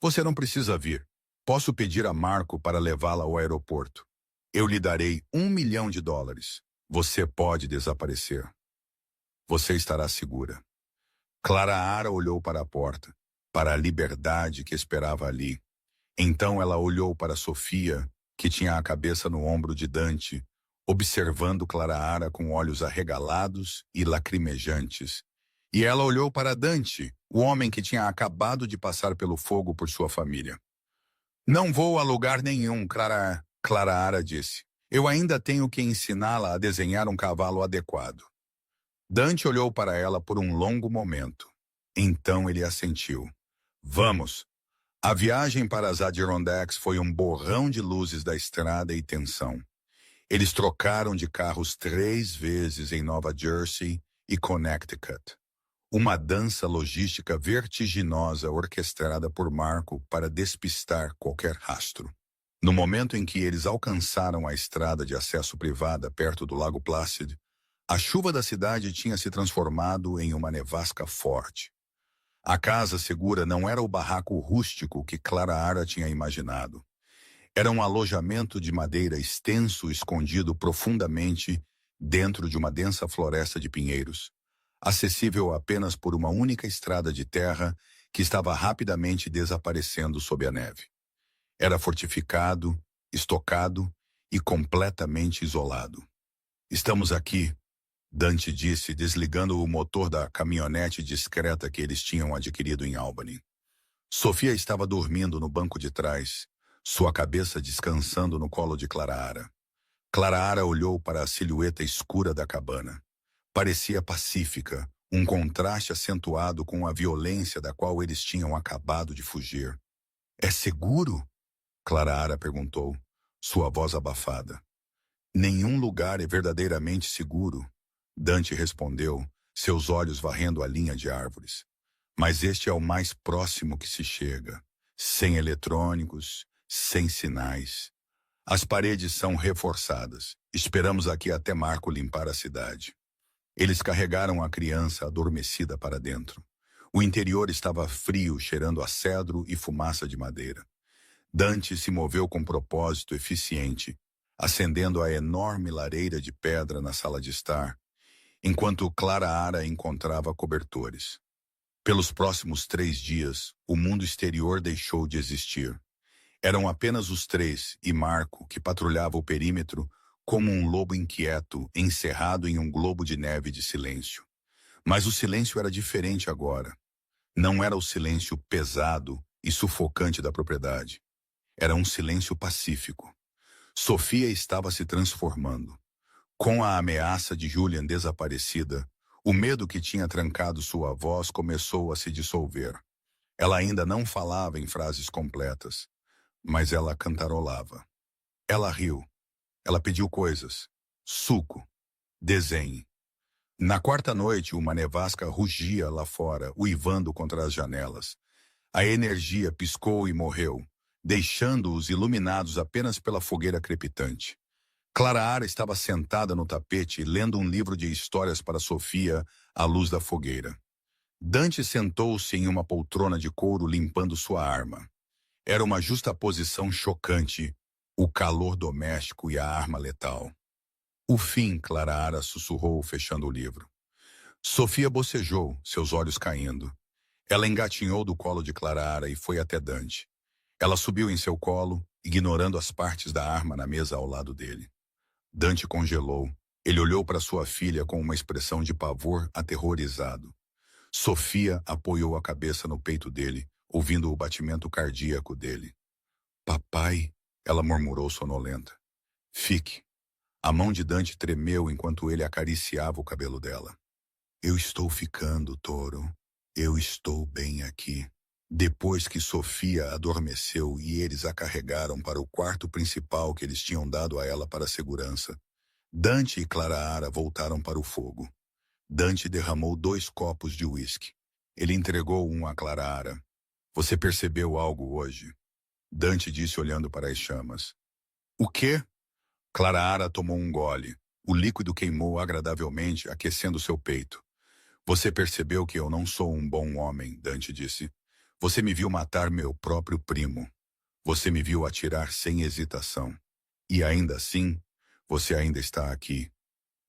Você não precisa vir. Posso pedir a Marco para levá-la ao aeroporto. Eu lhe darei $1 milhão. Você pode desaparecer. Você estará segura. Clara olhou para a porta, para a liberdade que esperava ali. Então ela olhou para Sofia, que tinha a cabeça no ombro de Dante, observando Clara com olhos arregalados e lacrimejantes. E ela olhou para Dante, o homem que tinha acabado de passar pelo fogo por sua família. Não vou a lugar nenhum, Clara disse. Eu ainda tenho que ensiná-la a desenhar um cavalo adequado. Dante olhou para ela por um longo momento. Então ele assentiu. Vamos. A viagem para as Adirondacks foi um borrão de luzes da estrada e tensão. Eles trocaram de carros 3 vezes em Nova Jersey e Connecticut. Uma dança logística vertiginosa orquestrada por Marco para despistar qualquer rastro. No momento em que eles alcançaram a estrada de acesso privada perto do Lago Placid, a chuva da cidade tinha se transformado em uma nevasca forte. A casa segura não era o barraco rústico que Clara tinha imaginado. Era um alojamento de madeira extenso escondido profundamente dentro de uma densa floresta de pinheiros, acessível apenas por uma única estrada de terra que estava rapidamente desaparecendo sob a neve. Era fortificado, estocado e completamente isolado. Estamos aqui, Dante disse, desligando o motor da caminhonete discreta que eles tinham adquirido em Albany. Sofia estava dormindo no banco de trás, sua cabeça descansando no colo de Clara. Clara olhou para a silhueta escura da cabana. Parecia pacífica, um contraste acentuado com a violência da qual eles tinham acabado de fugir. É seguro? Clara perguntou, sua voz abafada. Nenhum lugar é verdadeiramente seguro, Dante respondeu, seus olhos varrendo a linha de árvores. Mas este é o mais próximo que se chega, sem eletrônicos, sem sinais. As paredes são reforçadas. Esperamos aqui até Marco limpar a cidade. Eles carregaram a criança adormecida para dentro. O interior estava frio, cheirando a cedro e fumaça de madeira. Dante se moveu com propósito eficiente, acendendo a enorme lareira de pedra na sala de estar, enquanto Clara encontrava cobertores. Pelos próximos 3 dias, o mundo exterior deixou de existir. Eram apenas os 3 e Marco, que patrulhava o perímetro como um lobo inquieto, encerrado em um globo de neve de silêncio. Mas o silêncio era diferente agora. Não era o silêncio pesado e sufocante da propriedade. Era um silêncio pacífico. Sofia estava se transformando. Com a ameaça de Julian desaparecida, o medo que tinha trancado sua voz começou a se dissolver. Ela ainda não falava em frases completas, mas ela cantarolava. Ela riu. Ela pediu coisas. Suco. Desenhe. Na quarta noite, uma nevasca rugia lá fora, uivando contra as janelas. A energia piscou e morreu, deixando-os iluminados apenas pela fogueira crepitante. Clara estava sentada no tapete, lendo um livro de histórias para Sofia à luz da fogueira. Dante sentou-se em uma poltrona de couro limpando sua arma. Era uma justaposição chocante, o calor doméstico e a arma letal. O fim, Clara sussurrou, fechando o livro. Sofia bocejou, seus olhos caindo. Ela engatinhou do colo de Clara e foi até Dante. Ela subiu em seu colo, ignorando as partes da arma na mesa ao lado dele. Dante congelou. Ele olhou para sua filha com uma expressão de pavor aterrorizado. Sofia apoiou a cabeça no peito dele, ouvindo o batimento cardíaco dele. Papai, ela murmurou sonolenta. Fique. A mão de Dante tremeu enquanto ele acariciava o cabelo dela. Eu estou ficando, Toro. Eu estou bem aqui. Depois que Sofia adormeceu e eles a carregaram para o quarto principal que eles tinham dado a ela para segurança, Dante e Clara voltaram para o fogo. Dante derramou 2 copos de uísque. Ele entregou um a Clara. Você percebeu algo hoje? Dante disse olhando para as chamas. O quê? Clara tomou um gole. O líquido queimou agradavelmente, aquecendo seu peito. Você percebeu que eu não sou um bom homem, Dante disse. Você me viu matar meu próprio primo. Você me viu atirar sem hesitação. E ainda assim, você ainda está aqui.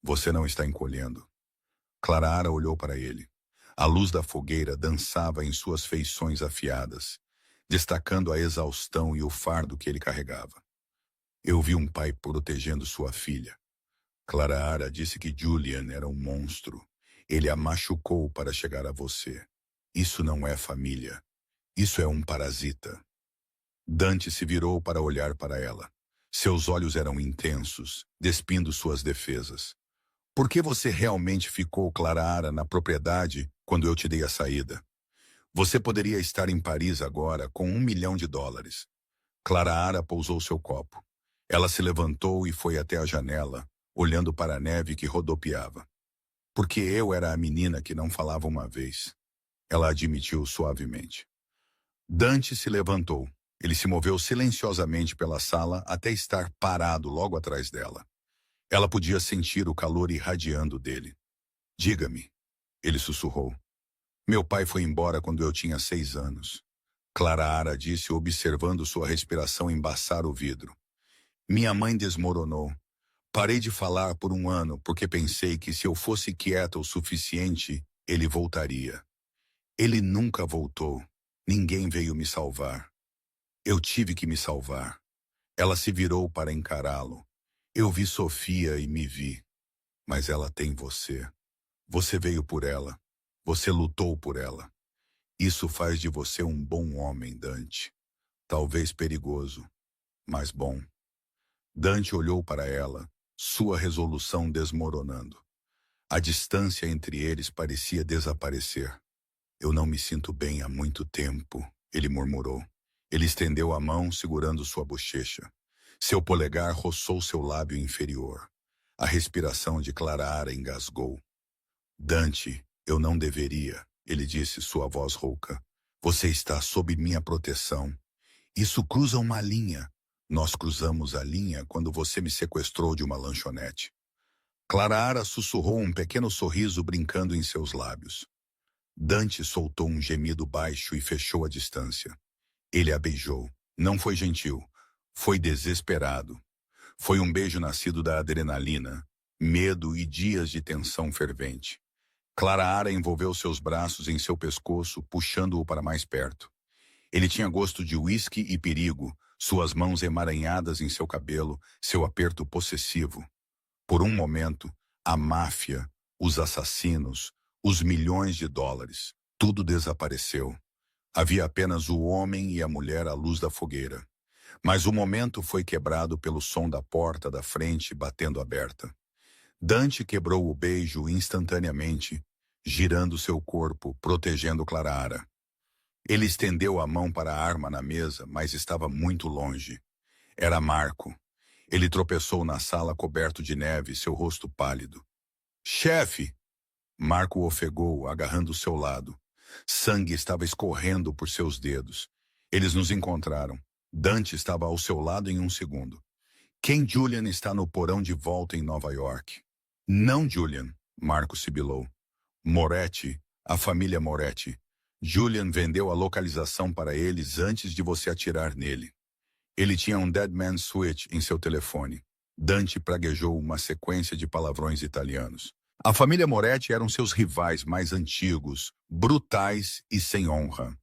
Você não está encolhendo. Clara olhou para ele. A luz da fogueira dançava em suas feições afiadas, destacando a exaustão e o fardo que ele carregava. Eu vi um pai protegendo sua filha. Clara disse que Julian era um monstro. Ele a machucou para chegar a você. Isso não é família. Isso é um parasita. Dante se virou para olhar para ela. Seus olhos eram intensos, despindo suas defesas. Por que você realmente ficou, Clara, na propriedade quando eu te dei a saída? Você poderia estar em Paris agora com $1 milhão. Clara pousou seu copo. Ela se levantou e foi até a janela, olhando para a neve que rodopiava. Porque eu era a menina que não falava uma vez. Ela admitiu suavemente. Dante se levantou. Ele se moveu silenciosamente pela sala até estar parado logo atrás dela. Ela podia sentir o calor irradiando dele. Diga-me, ele sussurrou. Meu pai foi embora quando eu tinha 6 anos. Clara disse, observando sua respiração embaçar o vidro. Minha mãe desmoronou. Parei de falar por 1 ano porque pensei que se eu fosse quieta o suficiente, ele voltaria. Ele nunca voltou. Ninguém veio me salvar. Eu tive que me salvar. Ela se virou para encará-lo. Eu vi Sofia e me vi. Mas ela tem você. Você veio por ela. Você lutou por ela. Isso faz de você um bom homem, Dante. Talvez perigoso, mas bom. Dante olhou para ela, sua resolução desmoronando. A distância entre eles parecia desaparecer. Eu não me sinto bem há muito tempo, ele murmurou. Ele estendeu a mão, segurando sua bochecha. Seu polegar roçou seu lábio inferior. A respiração de Clara engasgou. Dante, eu não deveria, ele disse, sua voz rouca. Você está sob minha proteção. Isso cruza uma linha. Nós cruzamos a linha quando você me sequestrou de uma lanchonete. Clara sussurrou um pequeno sorriso brincando em seus lábios. Dante soltou um gemido baixo e fechou a distância. Ele a beijou. Não foi gentil. Foi desesperado. Foi um beijo nascido da adrenalina, medo e dias de tensão fervente. Clara envolveu seus braços em seu pescoço, puxando-o para mais perto. Ele tinha gosto de uísque e perigo, suas mãos emaranhadas em seu cabelo, seu aperto possessivo. Por um momento, a máfia, os assassinos, os milhões de dólares, tudo desapareceu. Havia apenas o homem e a mulher à luz da fogueira. Mas o momento foi quebrado pelo som da porta da frente batendo aberta. Dante quebrou o beijo instantaneamente, girando seu corpo, protegendo Clara. Ele estendeu a mão para a arma na mesa, mas estava muito longe. Era Marco. Ele tropeçou na sala coberto de neve, seu rosto pálido. Chefe! Marco ofegou, agarrando seu lado. Sangue estava escorrendo por seus dedos. Eles nos encontraram. Dante estava ao seu lado em um segundo. Quem Julian está no porão de volta em Nova York? Não, Julian, Marco sibilou. Moretti, a família Moretti. Julian vendeu a localização para eles antes de você atirar nele. Ele tinha um Dead Man Switch em seu telefone. Dante praguejou uma sequência de palavrões italianos. A família Moretti eram seus rivais mais antigos, brutais e sem honra.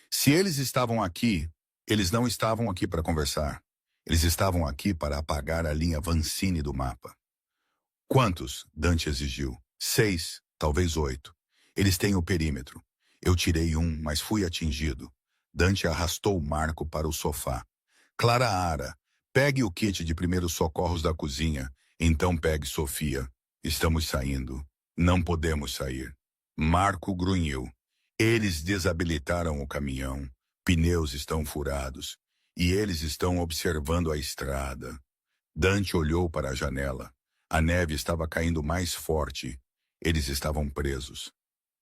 Se eles estavam aqui, eles não estavam aqui para conversar. Eles estavam aqui para apagar a linha Vancini do mapa. Quantos? Dante exigiu. 6, talvez 8. Eles têm o perímetro. Eu tirei um, mas fui atingido. Dante arrastou Marco para o sofá. Clara, pegue o kit de primeiros socorros da cozinha. Então pegue Sofia. Estamos saindo. Não podemos sair. Marco grunhiu. Eles desabilitaram o caminhão. Pneus estão furados. E eles estão observando a estrada. Dante olhou para a janela. A neve estava caindo mais forte. Eles estavam presos.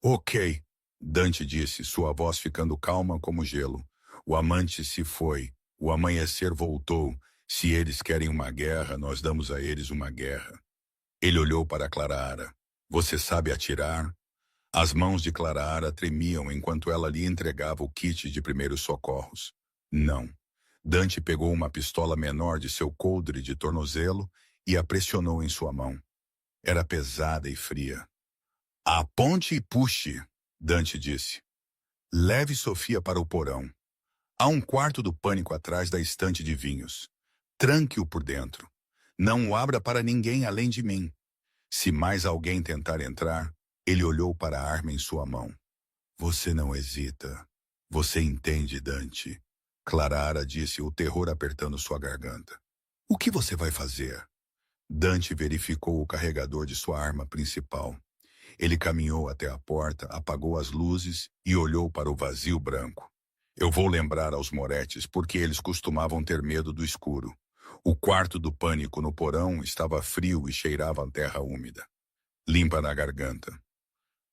Ok, Dante disse, sua voz ficando calma como gelo. O amante se foi. O amanhecer voltou. Se eles querem uma guerra, nós damos a eles uma guerra. Ele olhou para Clara. Você sabe atirar? As mãos de Clara tremiam enquanto ela lhe entregava o kit de primeiros socorros. Não. Dante pegou uma pistola menor de seu coldre de tornozelo e a pressionou em sua mão. Era pesada e fria. Aponte e puxe, Dante disse. Leve Sofia para o porão. Há um quarto do pânico atrás da estante de vinhos. Tranque-o por dentro. Não o abra para ninguém além de mim. Se mais alguém tentar entrar, ele olhou para a arma em sua mão. Você não hesita. Você entende, Dante. Clara disse, o terror apertando sua garganta. O que você vai fazer? Dante verificou o carregador de sua arma principal. Ele caminhou até a porta, apagou as luzes e olhou para o vazio branco. Eu vou lembrar aos Moretis porque eles costumavam ter medo do escuro. O quarto do pânico no porão estava frio e cheirava a terra úmida. Limpa na garganta.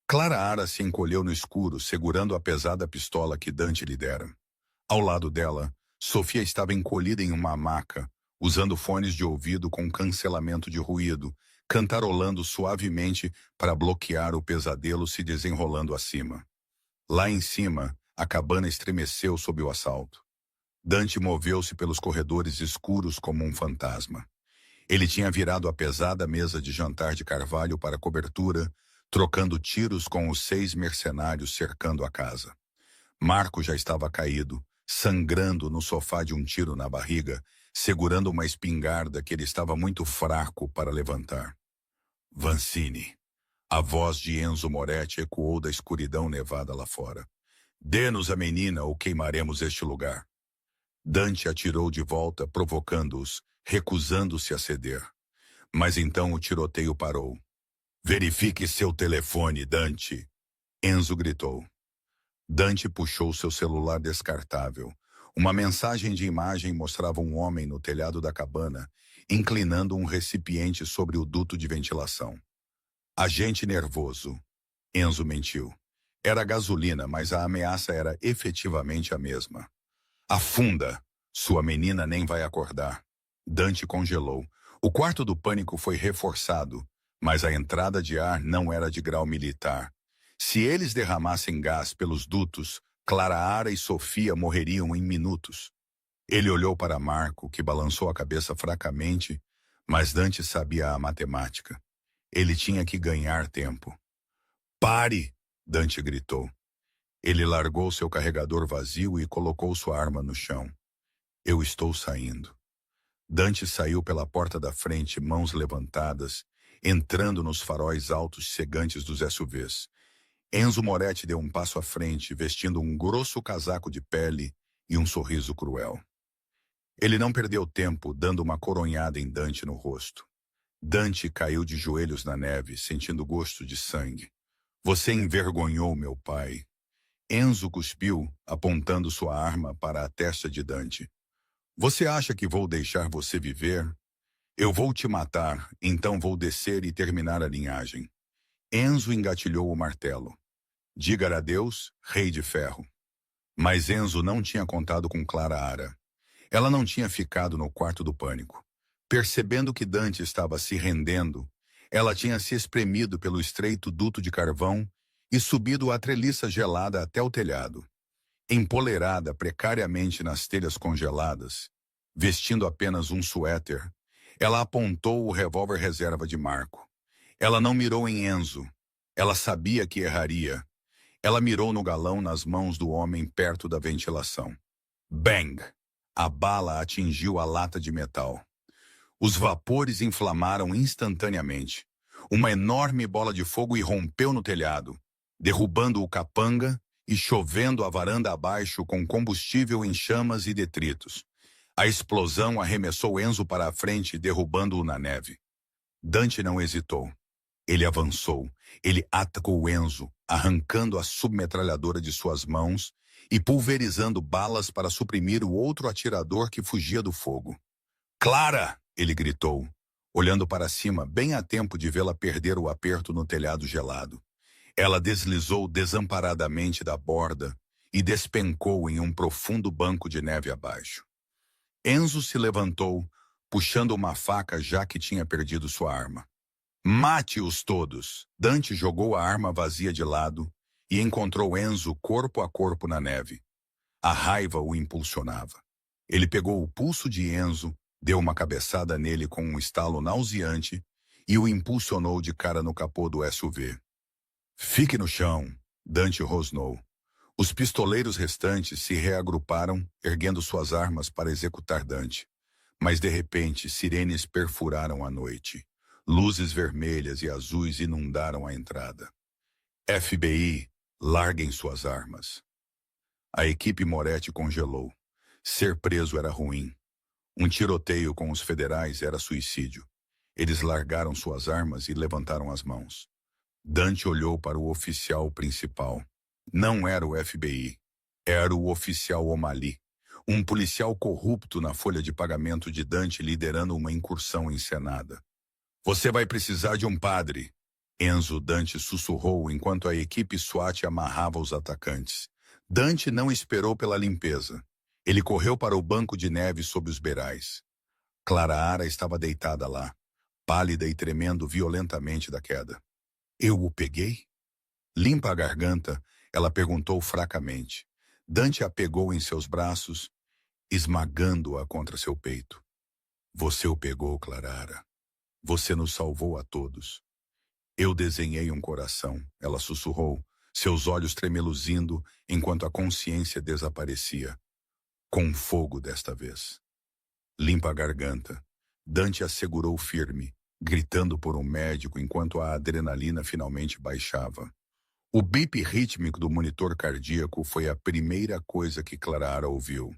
Clara se encolheu no escuro, segurando a pesada pistola que Dante lhe dera. Ao lado dela, Sofia estava encolhida em uma hamaca, usando fones de ouvido com cancelamento de ruído, cantarolando suavemente para bloquear o pesadelo se desenrolando acima. Lá em cima, a cabana estremeceu sob o assalto. Dante moveu-se pelos corredores escuros como um fantasma. Ele tinha virado a pesada mesa de jantar de carvalho para cobertura, trocando tiros com os 6 mercenários cercando a casa. Marco já estava caído, sangrando no sofá de um tiro na barriga, segurando uma espingarda que ele estava muito fraco para levantar. Vancini. A voz de Enzo Moretti ecoou da escuridão nevada lá fora. Dê-nos a menina ou queimaremos este lugar. Dante atirou de volta, provocando-os, recusando-se a ceder. Mas então o tiroteio parou. Verifique seu telefone, Dante. Enzo gritou. Dante puxou seu celular descartável. Uma mensagem de imagem mostrava um homem no telhado da cabana, inclinando um recipiente sobre o duto de ventilação. Agente nervoso. Enzo mentiu. Era gasolina, mas a ameaça era efetivamente a mesma. Afunda! Sua menina nem vai acordar. Dante congelou. O quarto do pânico foi reforçado, mas a entrada de ar não era de grau militar. Se eles derramassem gás pelos dutos, Clara e Sofia morreriam em minutos. Ele olhou para Marco, que balançou a cabeça fracamente, mas Dante sabia a matemática. Ele tinha que ganhar tempo. Pare! Dante gritou. Ele largou seu carregador vazio e colocou sua arma no chão. Eu estou saindo. Dante saiu pela porta da frente, mãos levantadas, entrando nos faróis altos cegantes dos SUVs. Enzo Moretti deu um passo à frente, vestindo um grosso casaco de pele e um sorriso cruel. Ele não perdeu tempo, dando uma coronhada em Dante no rosto. Dante caiu de joelhos na neve, sentindo gosto de sangue. Você envergonhou meu pai. Enzo cuspiu, apontando sua arma para a testa de Dante. Você acha que vou deixar você viver? Eu vou te matar, então vou descer e terminar a linhagem. Enzo engatilhou o martelo. Diga adeus, rei de ferro. Mas Enzo não tinha contado com Clara Ara. Ela não tinha ficado no quarto do pânico. Percebendo que Dante estava se rendendo, ela tinha se espremido pelo estreito duto de carvão e subido a treliça gelada até o telhado. Empoleirada precariamente nas telhas congeladas, vestindo apenas um suéter, ela apontou o revólver reserva de Marco. Ela não mirou em Enzo. Ela sabia que erraria. Ela mirou no galão nas mãos do homem perto da ventilação. Bang! A bala atingiu a lata de metal. Os vapores inflamaram instantaneamente. Uma enorme bola de fogo irrompeu no telhado, derrubando o capanga e chovendo a varanda abaixo com combustível em chamas e detritos. A explosão arremessou Enzo para a frente, derrubando-o na neve. Dante não hesitou. Ele avançou. Ele atacou Enzo, arrancando a submetralhadora de suas mãos e pulverizando balas para suprimir o outro atirador que fugia do fogo. Clara! Ele gritou, olhando para cima, bem a tempo de vê-la perder o aperto no telhado gelado. Ela deslizou desamparadamente da borda e despencou em um profundo banco de neve abaixo. Enzo se levantou, puxando uma faca já que tinha perdido sua arma. Mate-os todos! Dante jogou a arma vazia de lado e encontrou Enzo corpo a corpo na neve. A raiva o impulsionava. Ele pegou o pulso de Enzo, deu uma cabeçada nele com um estalo nauseante e o impulsionou de cara no capô do SUV. Fique no chão, Dante rosnou. Os pistoleiros restantes se reagruparam, erguendo suas armas para executar Dante. Mas de repente, sirenes perfuraram a noite. Luzes vermelhas e azuis inundaram a entrada. FBI, larguem suas armas. A equipe Moretti congelou. Ser preso era ruim. Um tiroteio com os federais era suicídio. Eles largaram suas armas e levantaram as mãos. Dante olhou para o oficial principal. Não era o FBI. Era o oficial O'Malley, um policial corrupto na folha de pagamento de Dante liderando uma incursão encenada. Você vai precisar de um padre, Enzo Dante sussurrou enquanto a equipe SWAT amarrava os atacantes. Dante não esperou pela limpeza. Ele correu para o banco de neve sob os beirais. Clara Ara estava deitada lá, pálida e tremendo violentamente da queda. Eu o peguei? Limpa a garganta, ela perguntou fracamente. Dante a pegou em seus braços, esmagando-a contra seu peito. Você o pegou, Clara Ara. Você nos salvou a todos. Eu desenhei um coração, ela sussurrou, seus olhos tremeluzindo enquanto a consciência desaparecia. Com fogo desta vez. Limpa a garganta. Dante a segurou firme, gritando por um médico enquanto a adrenalina finalmente baixava. O bip rítmico do monitor cardíaco foi a primeira coisa que Clara ouviu.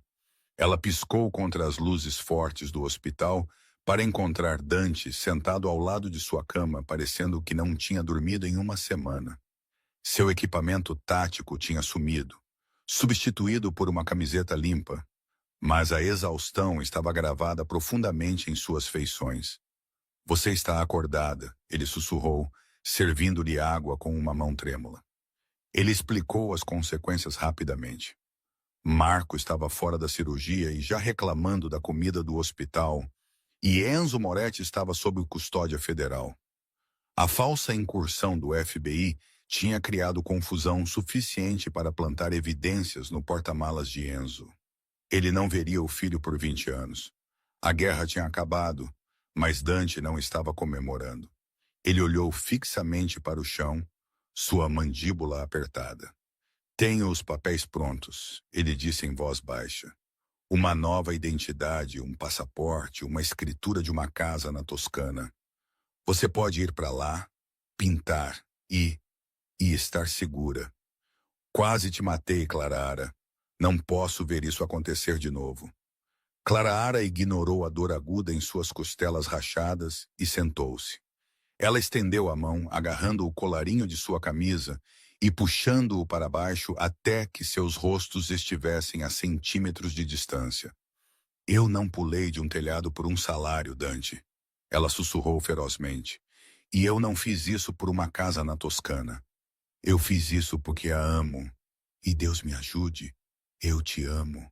Ela piscou contra as luzes fortes do hospital para encontrar Dante sentado ao lado de sua cama, parecendo que não tinha dormido em uma semana. Seu equipamento tático tinha sumido, substituído por uma camiseta limpa, mas a exaustão estava gravada profundamente em suas feições. Você está acordada, ele sussurrou, servindo-lhe água com uma mão trêmula. Ele explicou as consequências rapidamente. Marco estava fora da cirurgia e já reclamando da comida do hospital, e Enzo Moretti estava sob custódia federal. A falsa incursão do FBI tinha criado confusão suficiente para plantar evidências no porta-malas de Enzo. Ele não veria o filho por 20 anos. A guerra tinha acabado, mas Dante não estava comemorando. Ele olhou fixamente para o chão, sua mandíbula apertada. Tenho os papéis prontos, ele disse em voz baixa. Uma nova identidade, um passaporte, uma escritura de uma casa na Toscana. Você pode ir para lá, pintar e estar segura. Quase te matei, Clara Ara. Não posso ver isso acontecer de novo. Clara ignorou a dor aguda em suas costelas rachadas e sentou-se. Ela estendeu a mão, agarrando o colarinho de sua camisa e puxando-o para baixo até que seus rostos estivessem a centímetros de distância. Eu não pulei de um telhado por um salário, Dante. Ela sussurrou ferozmente. E eu não fiz isso por uma casa na Toscana. Eu fiz isso porque a amo. E Deus me ajude, eu te amo.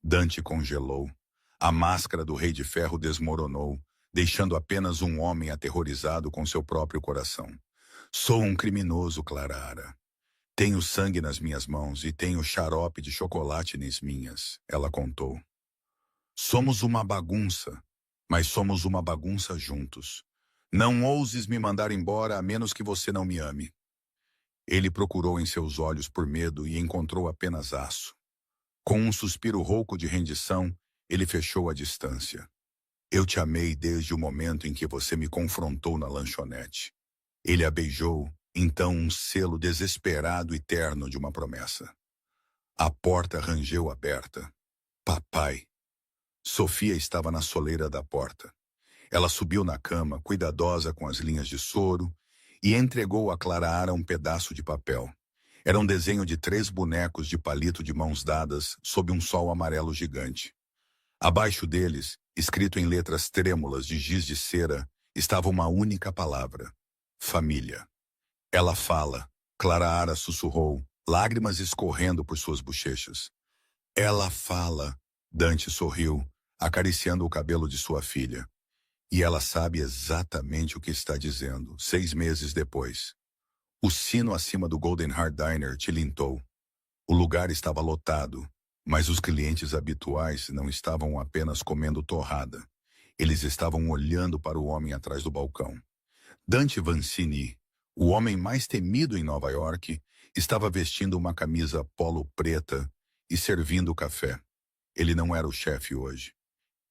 Dante congelou. A máscara do Rei de Ferro desmoronou, deixando apenas um homem aterrorizado com seu próprio coração. Sou um criminoso, Clara. Tenho sangue nas minhas mãos e tenho xarope de chocolate nas minhas, ela contou. Somos uma bagunça, mas somos uma bagunça juntos. Não ouses me mandar embora a menos que você não me ame. Ele procurou em seus olhos por medo e encontrou apenas aço. Com um suspiro rouco de rendição, ele fechou a distância. Eu te amei desde o momento em que você me confrontou na lanchonete. Ele a beijou, então um selo desesperado e terno de uma promessa. A porta rangeu aberta. Papai. Sofia estava na soleira da porta. Ela subiu na cama, cuidadosa com as linhas de soro, e entregou a Clara um pedaço de papel. Era um desenho de 3 bonecos de palito de mãos dadas sob um sol amarelo gigante. Abaixo deles, escrito em letras trêmulas de giz de cera, estava uma única palavra: família. Ela fala, Clara sussurrou, lágrimas escorrendo por suas bochechas. Ela fala, Dante sorriu, acariciando o cabelo de sua filha. E ela sabe exatamente o que está dizendo, 6 meses depois. O sino acima do Golden Heart Diner tilintou. O lugar estava lotado, mas os clientes habituais não estavam apenas comendo torrada. Eles estavam olhando para o homem atrás do balcão. Dante Vancini, o homem mais temido em Nova York, estava vestindo uma camisa polo preta e servindo café. Ele não era o chefe hoje.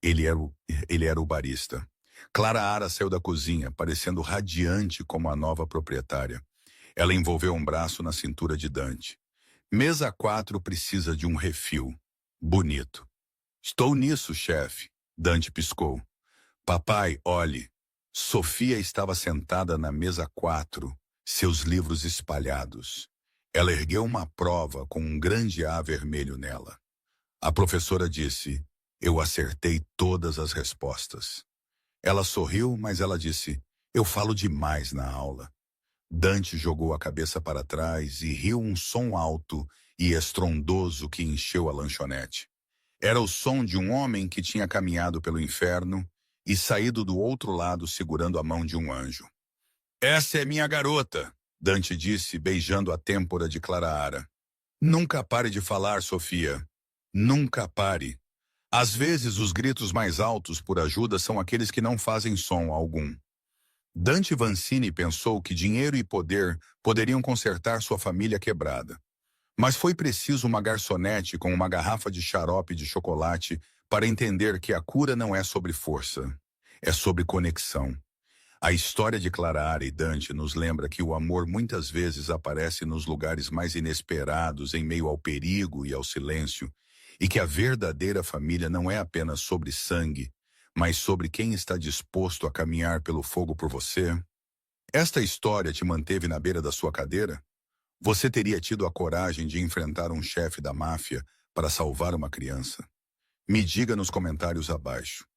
Ele era o barista. Clara saiu da cozinha, parecendo radiante como a nova proprietária. Ela envolveu um braço na cintura de Dante. Mesa 4 precisa de um refil. Bonito. Estou nisso, chefe. Dante piscou. Papai, olhe. Sofia estava sentada na mesa 4, seus livros espalhados. Ela ergueu uma prova com um grande A vermelho nela. A professora disse, eu acertei todas as respostas. Ela sorriu, mas ela disse, eu falo demais na aula. Dante jogou a cabeça para trás e riu um som alto e estrondoso que encheu a lanchonete. Era o som de um homem que tinha caminhado pelo inferno e saído do outro lado segurando a mão de um anjo. Essa é minha garota, Dante disse, beijando a têmpora de Clara. Nunca pare de falar, Sofia. Nunca pare. Às vezes, os gritos mais altos por ajuda são aqueles que não fazem som algum. Dante Vancini pensou que dinheiro e poder poderiam consertar sua família quebrada. Mas foi preciso uma garçonete com uma garrafa de xarope de chocolate para entender que a cura não é sobre força, é sobre conexão. A história de Clara e Dante nos lembra que o amor muitas vezes aparece nos lugares mais inesperados em meio ao perigo e ao silêncio, e que a verdadeira família não é apenas sobre sangue, mas sobre quem está disposto a caminhar pelo fogo por você. Esta história te manteve na beira da sua cadeira? Você teria tido a coragem de enfrentar um chefe da máfia para salvar uma criança? Me diga nos comentários abaixo.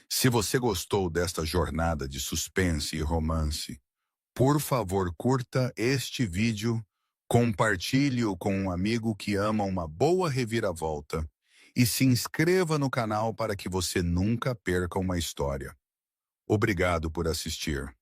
Se você gostou desta jornada de suspense e romance, por favor curta este vídeo, compartilhe-o com um amigo que ama uma boa reviravolta e se inscreva no canal para que você nunca perca uma história. Obrigado por assistir.